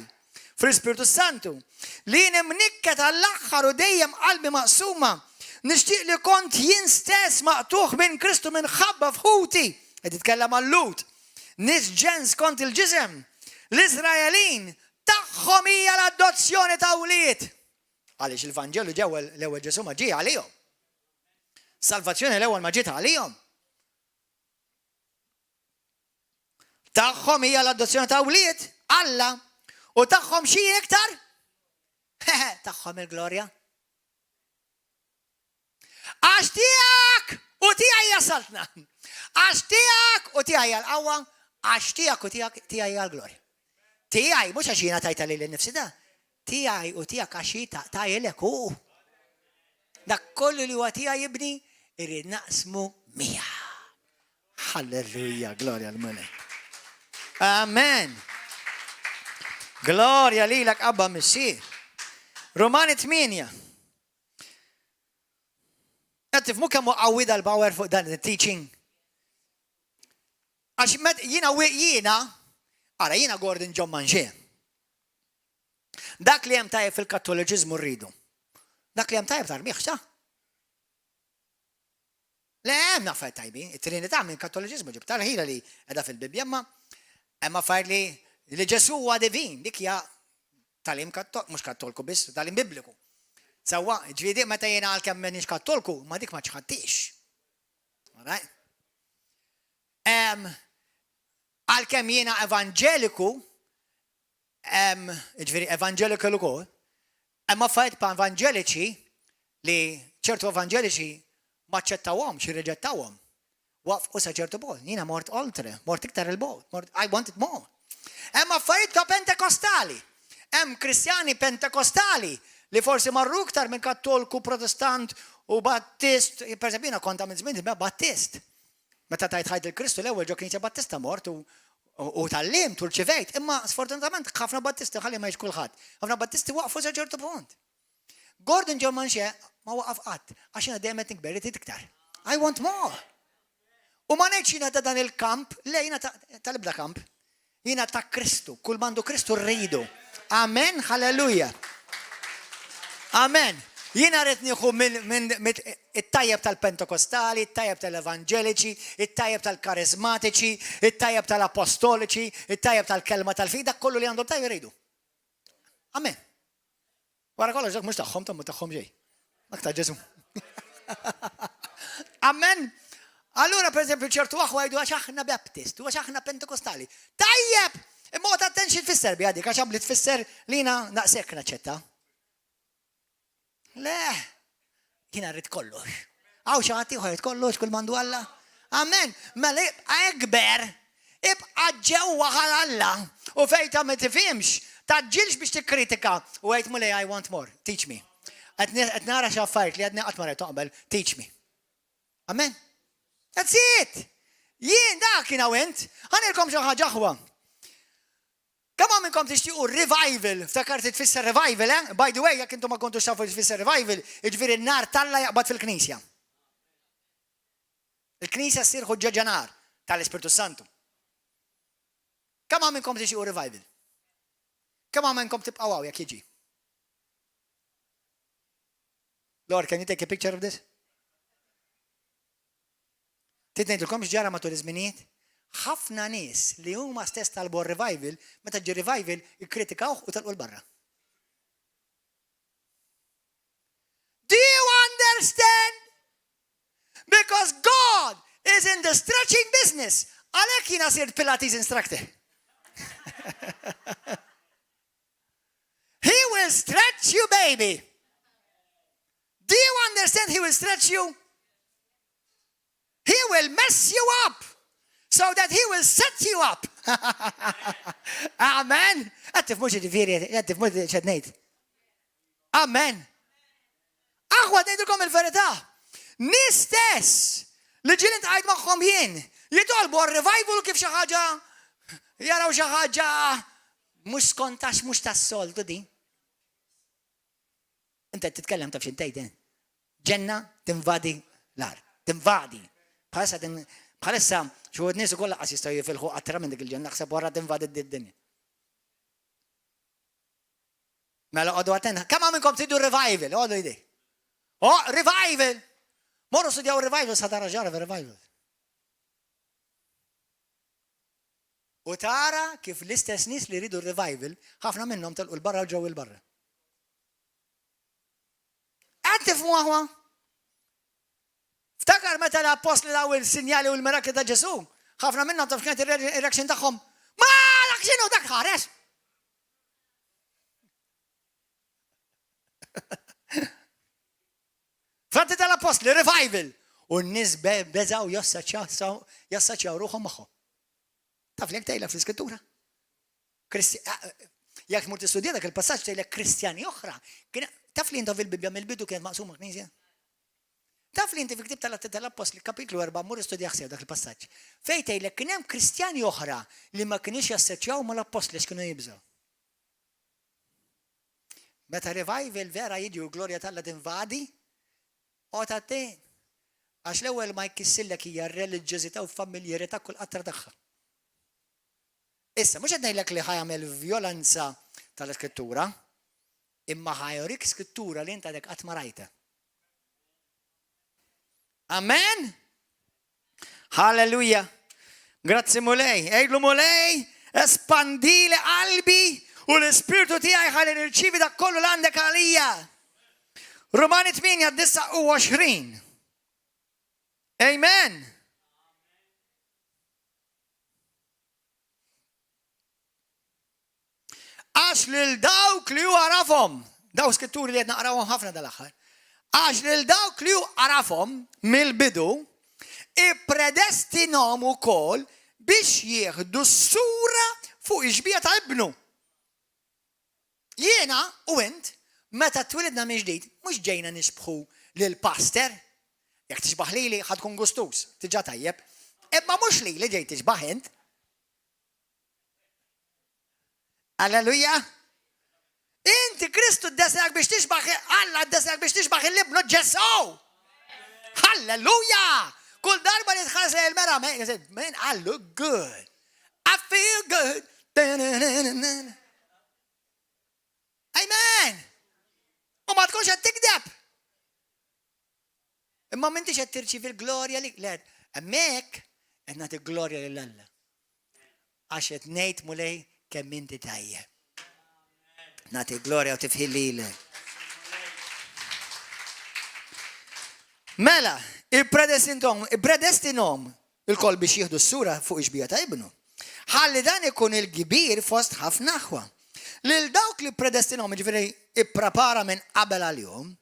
fl-Ispiritu Santu li nimnikket għall-aħħar u dejjem qalbi maqsuma nixtieq li kont jien stess maqtuħ minn Kristu minħabba fħuti. Qed titkellem għal-Lut. Nies ġens kont il-ġisem. L-Iżraelin tagħhom hija l-adozzjoni ta' wlied. Għaliex il-Vanġelu ġew l-ewwel Ġesu ma ġie għalihom. Salvazzjoni l-ewwel ma ġiet għalihom. Tagħhom hija l-adozzjoni ta' wlied Alla u tagħhom xi iktar? Tagħhom il-glorja. Għax tiegħek u tiegħi jasaltna. Għax tiegħek u tiegħi għall-qawwa, għax tiegħek u tiegħi għall-glorja. Tiegħi mhux għax jiena tajta lil innifsi da. Tiegħi u tiegħek għax tajlek hu. Dak kollu li huwa tiegħi jibni irid naqsmu miegħek. Halleluja, glorja l-mulej. Amen. Glorja lilek Abba Missier. Romani 8. Qed tifhmu kemm qawwida l-power fuq dan it-teaching. Għax jiena Gordon John Manche. Dak li hemm tajjeb fil-Kattoliċiżmu rridu. Dak li hemm tajjeb tarbieħ sa? Le hemm affarijiet tajbin, it-Trinità minn Kattoliċiżmu ġib tal-ħila li qiegħda fil-Bibja hemm affarijiet li Ġesu huwa divin, dik hija tal-im mhux Kattolku biss, tal-im Bibliku. Sewwa, ġifieri meta jiena għalkemm m'inhiex Kattolku, ma dik ma ċħaddix. Alright? Għalkemm jiena Evanġeliku, ġifieri Evanġeliku ukoll, hemm affarijiet pa' Evanġeliċi li ċertu Evanġeliċi ma ċċettawhomx, irriġettawhom. Waqfqu sa ċertu bol. Jiena mort oltre, mort iktar il-bol. I wanted more. Hemm affarijiet ta' Pentekostali. Hemm Kristjani Pentekostali li forsi marru iktar minn Kattolku, Protestant u Battist. Per eżempju, jiena kont minn żmien Battist. Meta tajt ħajd il-Kristu l-ewwel ġo Knisja Battista mort u tal-limt u rċivejt. Imma sfortunatament ħafna Battisti ħalli ma jgħix kulħadd. Ħafna Battisti waqfu sa ċertu punt. Gordon John Manche ma waqaf qatt għax jiena dejjem qed nikber irid iktar. I want more. U ma ngħidx jiena ta' dan il-kamp, le jiena tal-ibda kamp. Jiena ta' Kristu, kull mandu Kristu rridu. Amen, halleluja. Amen. Jiena rrid nieħu minn it-tajjeb tal-Pentekostali, it-tajjeb tal-Evanġeliċi, it-tajjeb tal-Karizmatiċi, it-tajjeb tal-Apostoliċi, it-tajjeb tal-kelma tal-fida, kollu li għandhom tajjeb iridu. Amen. Wara kollox dak mhux tagħhom tammu tagħhom ġej. Dak ta' Ġesu. Amen. Allura pereżempju ċertu waħdu jgħidu għax aħna Baptist, u għax aħna Pentekostali. Tajjeb! Imma ta' attention tfisser bi għadik, għax għabli tfisser li jiena naqsek naċċetta. Le, jiena rrid kollox. Għaw xi ħadd ieħor rrid kollox kull mandu Alla. Amen. Mela ekber ibqa' ġewwa ħal Alla u fejn ta' ma tifhimx, taġġilx biex tikkritika u għid mulej I want more. Teach me. Qed nara xi affarijiet li għadni qatt ma rajt toqbel, teach me. Amen. That's it. Jien dak jiena went, ħanilkom xi ħaġa ħwa. Kemm minnkom tixtiequ revival, ftakart tfisser revival, eh? By the way, jekk intom ma kontux tafu tfisser revival, jiġifieri n-nar Alla jaqbad fil-Knisja. Il-Knisja ssir ħuġġeġa nar tal-Ispirtu Santu. Kemm minnkom tixtiequ revival? Kemm minnkom tibqgħu hawn jekk jiġi? Lord, can you take a picture of this? Titnejdilkom x'ġara matul iż-żminijiet? Ħafna nies li huma stess talbu revival, meta ġi revival ikkritikawh u talqu l-barra. Do you understand? Because God is in the stretching business. Għalhekk jiena sirt Pilates instructor. He will stretch you, baby. Do you understand? He will stretch you. He will mess you up so that he will set you up. Amen. Għattif mux ġifiri, għattif mux ċednejt. Amen. Aħwa nejdilkom il-verità. Nistess li ġilint għajd maħħom jien. Jitolbu revival kif xaħġa, jaraw xaħġa, mux skontax, mux tas-soltu di. Inta titkellem taf xintejt, ġenna tinvadi l-art, tinvadi. Bħalissa xogħod nies ukoll laqas jistgħu jifilħu qattra minn dik il-ġenna ħseb wara tinvadi d-dinja. Mela qogħdu attent, kemm minnkom tridu revival, qogħdu jdej. Oh, revival! Morru studjaw revival sa tara ġara revival. U tara kif l-istess nies li jridu revival, ħafna minnhom telqu l-barra u ġew il-barra. Qed tifhmu aħwa? Ftakar meta l-apostli daw il-sinjali u l-mirakli ta' Ġesu, ħafna minnhom taf kienet ir-reaction tagħhom, ma dak x'inhu dak ħares. Fatti tal-apostli revival u n-nies beżaw jassaċjaw ruħhom magħhom. Taf li tgħidlek fl-Iskrittura. Jekk tmur tistudja dak il-passaġġ tgħidlek Kristjani oħra. Taf li intom fil-Bibja mill-bidu kienet maqsuma Knisja? Taf li inti fil-Ktieb tal-Apostli kapitlu 4 mur istudja ħseb dak il-passaġġ. Fejn tgħidlek kien hemm Kristjani oħra li ma kinux jasseċjaw mal-Apostli x'kienu jibżgħu. Meta revival vera jiġi u glorja tal-Alla tinvadi, qgħod attejn. Għax l-ewwel ma jkissillek hija r-reliġjożità u familjarità kull qatra tagħha. Issa, mhux qed ngħidlek li ħajamel vjolenza tal-Iskrittura, imma ħajorik Skrittura li inta dek qatt ma rajta. Amen? Halleluja. Grazzi mulej. Ejlu mulej, espandili qalbi u l-Ispirtu tiegħi ħalli nirċievi dak kollu l għandek għalija. Romani 8:29. Amen. Għax lil dawk li hu għarafhom, daw Skritturi li qed naqrawhom ħafna dal-aħħar. Għax lil dawk li hu għarafhom mill-bidu ippredestinhom ukoll biex jieħdu s-sura fuq ix-xbija ta' ibnu. Jiena u int meta twilidna minn ġdid mhux ġejna nixbħu lill-pastor, jekk tixbaħ lili ħad tkun gustus, tiġa tajjeb, imma mhux lili ġej tixbaħ int. Alleluja. Inti Kristu d-deslek biex tixbaħ, Alla d-deslek biex tixbaħ il-libnu ġesu. Halleluja. Kull darba li tħares il-mera, man, I look good. I feel good. Amen. U ma tkunx qed tikdeb. Imma m'intix qed tirċievi l-glorja li led. Hemmhekk qed nagħti glorja lil Alla. Għax qed ngħid mulej kemm inti tajjeb. Nagħti glorja u tifħil lilek. Mela, ippredestinom il-kol biex jieħdu s-sura fuq ix-xbija ta' ibnu. Ħalli dan ikun il-kbir fost ħafna aħwa. Lil dawk li predestinom, ġifieri ipprepara minn qabel għal-jum,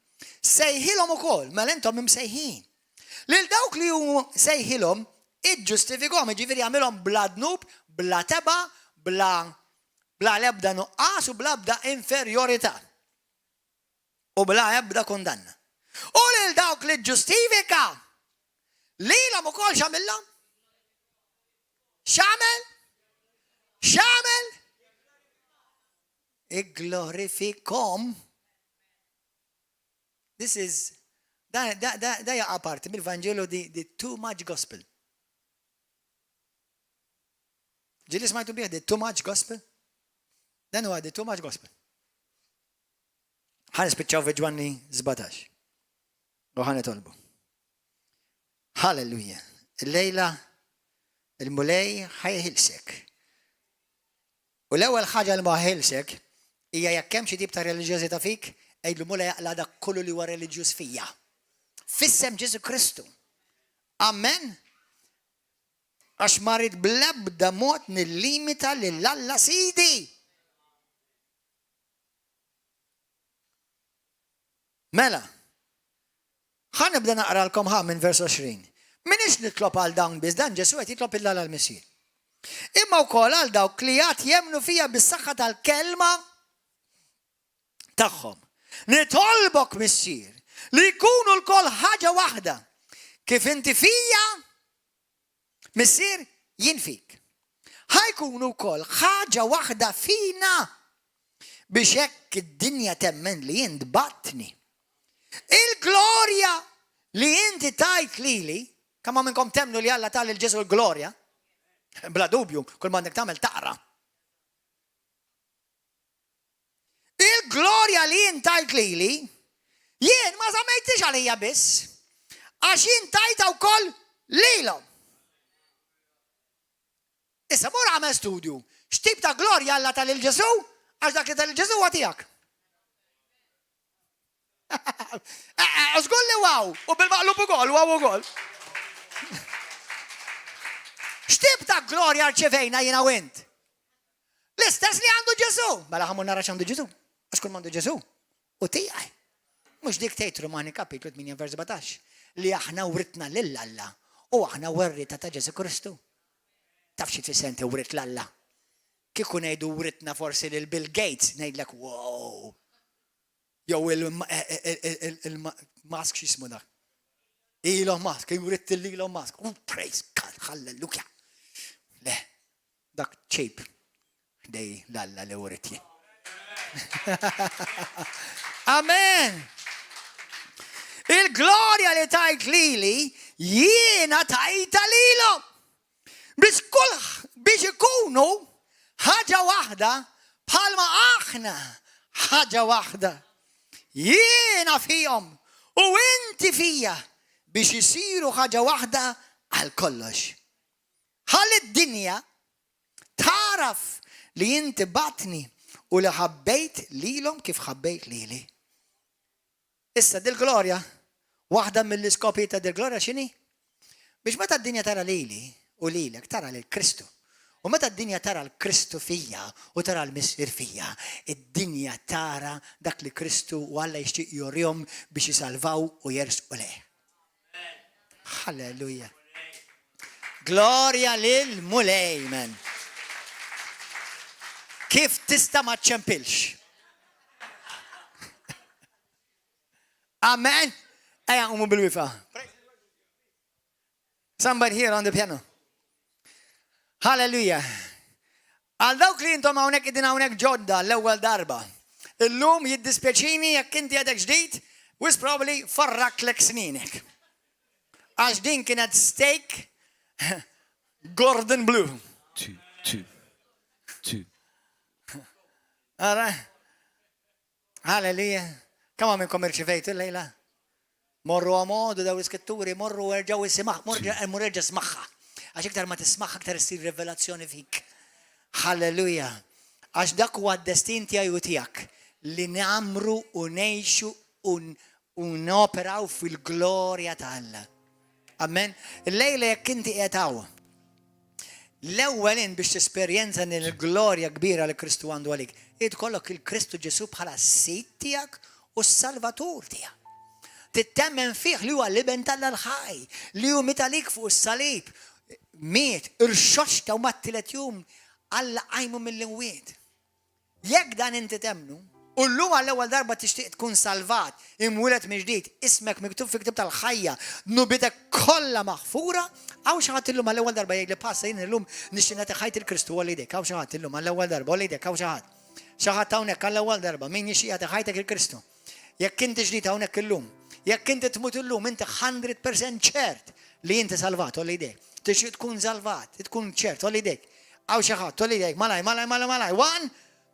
sejħilhom ukoll, mela intom imsejħin. Lil dawk li hu sejħilhom iġġustifikhom, ġifieri jagħmilhom bla dnub, bla teba, bla lebda nuqqas u bla ebda inferjorità. U bla ebda kondanna. U lil dawk li ġustifika lilhom ukoll x'għamilhom? X'għamel? Glorifikom. This is da jaqa parti mill-Vangelo di too much gospel. Ġili smajtu bih di too much gospel? Dan huwa di too much gospel. Ħan spiċċaw fi Ġwanni 17. U ħan nitolbu. Halleluja. Il-lejla il-mulej ħajħilsek. U l-ewwel ħaġa li ma ħilsek hija jekk hemm xi tip ta' reliġjożità fik, ejdlu mulej jaqla dak kollu li huwa reliġjuż fija. Fissem Ġesu Kristu. Amen. Għax marid bl-ebda mod nillimita lill-Alla sidi. Mela, ħan nibda naqralkom minn vers 20. Minix nitlob għal dawn biss, dan Ġesu qed jitlob il-Alla l-Missir. Imma wkoll għal dawk li jgħat jemnu fija bis-saħħa tal-kelma tagħhom. Nitolbok Missir li jkunu l-koll ħaġa waħda. Kif inti fija, Missir jien fik. Ħajkunu wkoll ħaġa waħda fina biex hekk id-dinja temmen li jien tbatni. Il-glorja li inti tajt lili, kemm minnkom temnu li Alla tal il-Ġesu l-glorja, bla dubju, kull ma għandek tagħmel taqra. Il-glorja li jien tajt lili, jien ma żammejtix għalija biss, għax jien tajta wkoll lilhom. Issa mur għamel studju, x'tip ta' glorja Alla tal il-Ġesu, għax dak li tal il-Ġesu huwa tiegħek. Żgur li waw, u bil-maqlub ukoll, waw ukoll. X'tip ta' glorja rċevejna jiena u int? L-istess li għandu Ġesu. Mela ħammur nara x'għandu Ġesu. Għax kull m'għandu Ġesu. U tiegħi. Mhux dik tgħid Romani kapitlu 8 vers 17 li aħna writna lill-Alla u aħna werrita ta' Ġesu Kristu. Taf xi tfisser inti writ l-Alla. Kieku ngħidu writna forsi lil Bill Gates ngħidlek wow. Jew il-Musk x'ismu dak. Elon Musk, jwrit Elon Musk. Oh, praise God, hallelujah. Le, dak cheap. Dej l-Alla li writ jien. Amen. Il-glorja li tajt lili, jiena tajta lilhom. Biex ikunu ħaġa waħda bħalma aħna ħaġa waħda. Jiena fihom u inti fija biex isiru ħaġa waħda għal kollox. Ħalli d-dinja taraf li inti batni u li ħabbejt lilhom kif ħabbejt lili. Issa dil-glorja, waħda mill-iskopi ta' dil-glorja x'inhi? Biex meta d-dinja tara lili u lilek tara lil Kristu. U meta d-dinja tara l-Kristu fija u tara l-Missir fija, id-dinja tara dak li Kristu u Alla jixtieq jorihom biex jisalvaw u jersqu leh. Halleluja. Glorja lil mulej, men. Kif tista' ma tċempilx? Amen. Ejja umu bil-wifa. Somebody here on the piano. Halleluja. Għal dawk li intom hawnhekk qegħdin hawnhekk ġodda l-ewwel darba. Illum jiddispjaċini jekk inti għadek ġdid, wis probably farraklek sninek. Għax din kienet steak Gordon Blue. Two. Ara. Halleluja. Kemm minnkom irċivejtu l-lejla? Morru għamodu daw iskritturi, morru erġaw isimaħ, morru erġa smaħħa. Għax iktar ma tismaħ, iktar issir rivelazzjoni fik. Halleluja. Għax dak huwa d-destin tiegħi u tiegħek li nagħmru u ngħixu u noperaw fil-glorja ta' Alla. Amen. Il-lejla jekk inti qiegħed hawn. L-ewwel biex tesperjenza il-glorja kbira li Kristu għandu għalik. Kollok il-Kristu Ġesu bħala s-Sid tiegħek u s-Salvatur tiegħek. Tittemmen fih li huwa liben tal-ħaj, li hu mitalik fuq is-salib, miet, irxoxta u mat-tielet jum Alla qajmu mill-imwiet. Jekk dan inti temnu, u llum għall-ewwel darba tixtieq tkun salvat, imwieled mill-ġdid, ismek miktub fi ktieb tal-ħajja, nubitek kollha maħfura, għaw xi ħadd illum għall-ewwel darba jgħidli passa jien illum nixtieq nagħti ħajt il-Kristu għal idek, għaw xi ħadd illum għall-ewwel darba għal idek, għaw xi ħadd. Xaħat hawnhekk għall-ewwel darba min jixtieq jagħti ħajtek il-Kristu. Jekk inti ġdid hawnhekk illum, jekk inti tmut illum inti 100% ċert li inti salvat olli jdejk. Tixtieq tkun salvat, tkun ċert olli jdejk. Aw xi ħadd olli jdejk, malaj. 1,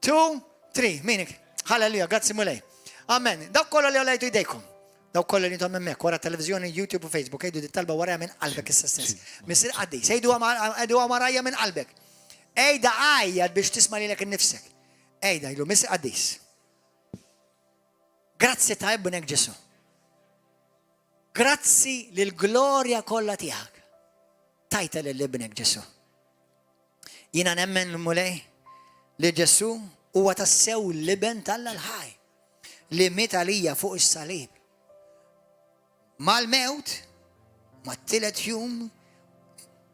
2, 3. Minik. Halleluja, grazzi mulej. Amen. Dawk kollha li olejtu jdejkom. Dawk kollha li intom hemmhekk wara televiżjoni, YouTube u Facebook ejdu dit-talba warajja minn qalbek issa stess. Missier qaddis, ejdu marajja minn qalbek. Ejda għajjad biex tisma' lilek innifsek. Ejda jlu missier qaddis. Grazzi ta' ibnek Ġesu. Grazzi lill-glorja kollha tiegħek. Tajta lill-ibnek Ġesu. Jiena nemmen mulej li Ġesu huwa tassew l-iben tal-ħaj li miet għalija fuq is-salib. Mal-mewt, mat-tielet jum,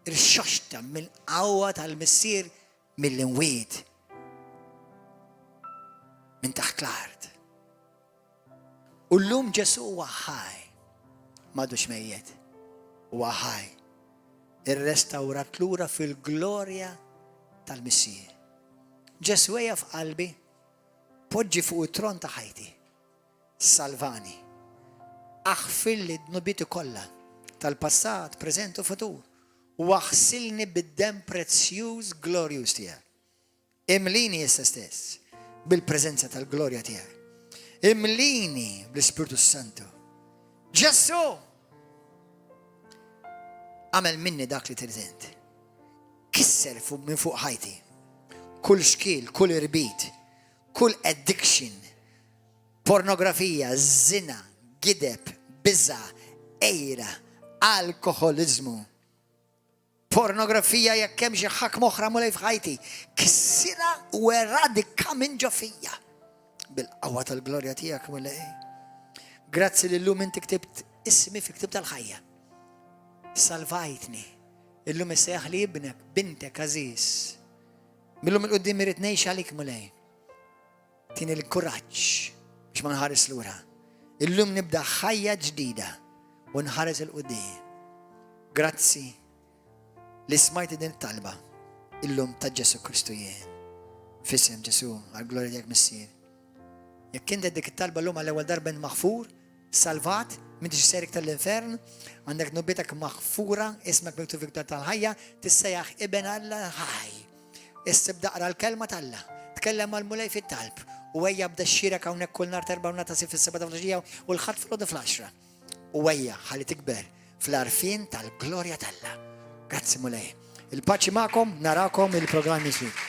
irxoxta mill-qawwa tal-missier mill-inwiet minn taħt l-art. U llum Ġesu huwa ħaj, m'għadux mejjed, huwa ħaj. Irrestawrat lura fil-glorja tal-missier. Ġesu ejja f'qalbi, poġġi fuq it-tron ta' ħajti. Salvani. Aħfil li d-nubiti kollha tal-passat, preżent u futur. U aħsilni bid-dem prezzjuż glorjuż tiegħek. Imlini issa stess bil-preżenza tal-glorja tiegħek. Imlini bl-Ispiritu Santu. Ġesu! Għamel minni dak li trid. Kisser minn fuq ħajti. Kull xkil, kull irbit, kull addiction, pornografija, zina, gideb, bizza, ejra, alkoholizmu. Pornografija jekk hemm xi ħakk moħra mulej f'ħajti, kissira u eradika minn ġo fija. Bil-qawwa tal-glorja tiegħek mulej. Grazzi li llum inti ktibt ismi fi ktib tal-ħajja. Salvajtni. Illum isseħ li ibnek, bintek Aziz. Millum il-qoddim irrid ngħix għalik mulej. Tieni l-kuraġġ biex ma nħares lura. Illum nibda ħajja ġdida u nħares il-qoddim. Grazzi li smajti din talba illum ta' Ġesu Kristu jien. Fisem Ġesu għall-glorja tiegħek missier. Jekk inti dik it-talba llum għall-ewwel darba maħfur, salvat, m'intix serik tal-infern, għandek nubietek maħfura, ismek miktub fil-ktar tal-ħajja, tissejjaħ ibn Alla ħaj. Issib daqra l-kelma tal-la, tkellem mal-mulej fit-talb, u għajja bda xxirek hawnhekk kull nar terba' u nata fis-seba' ta' flaġija u l-ħadd fil-għodu fl-10. U għajja ħalli tikber fl-arfin tal-glorja tal-la. Grazzi mulej. Il-paċi ma'kom, narakom il-programm jiswik.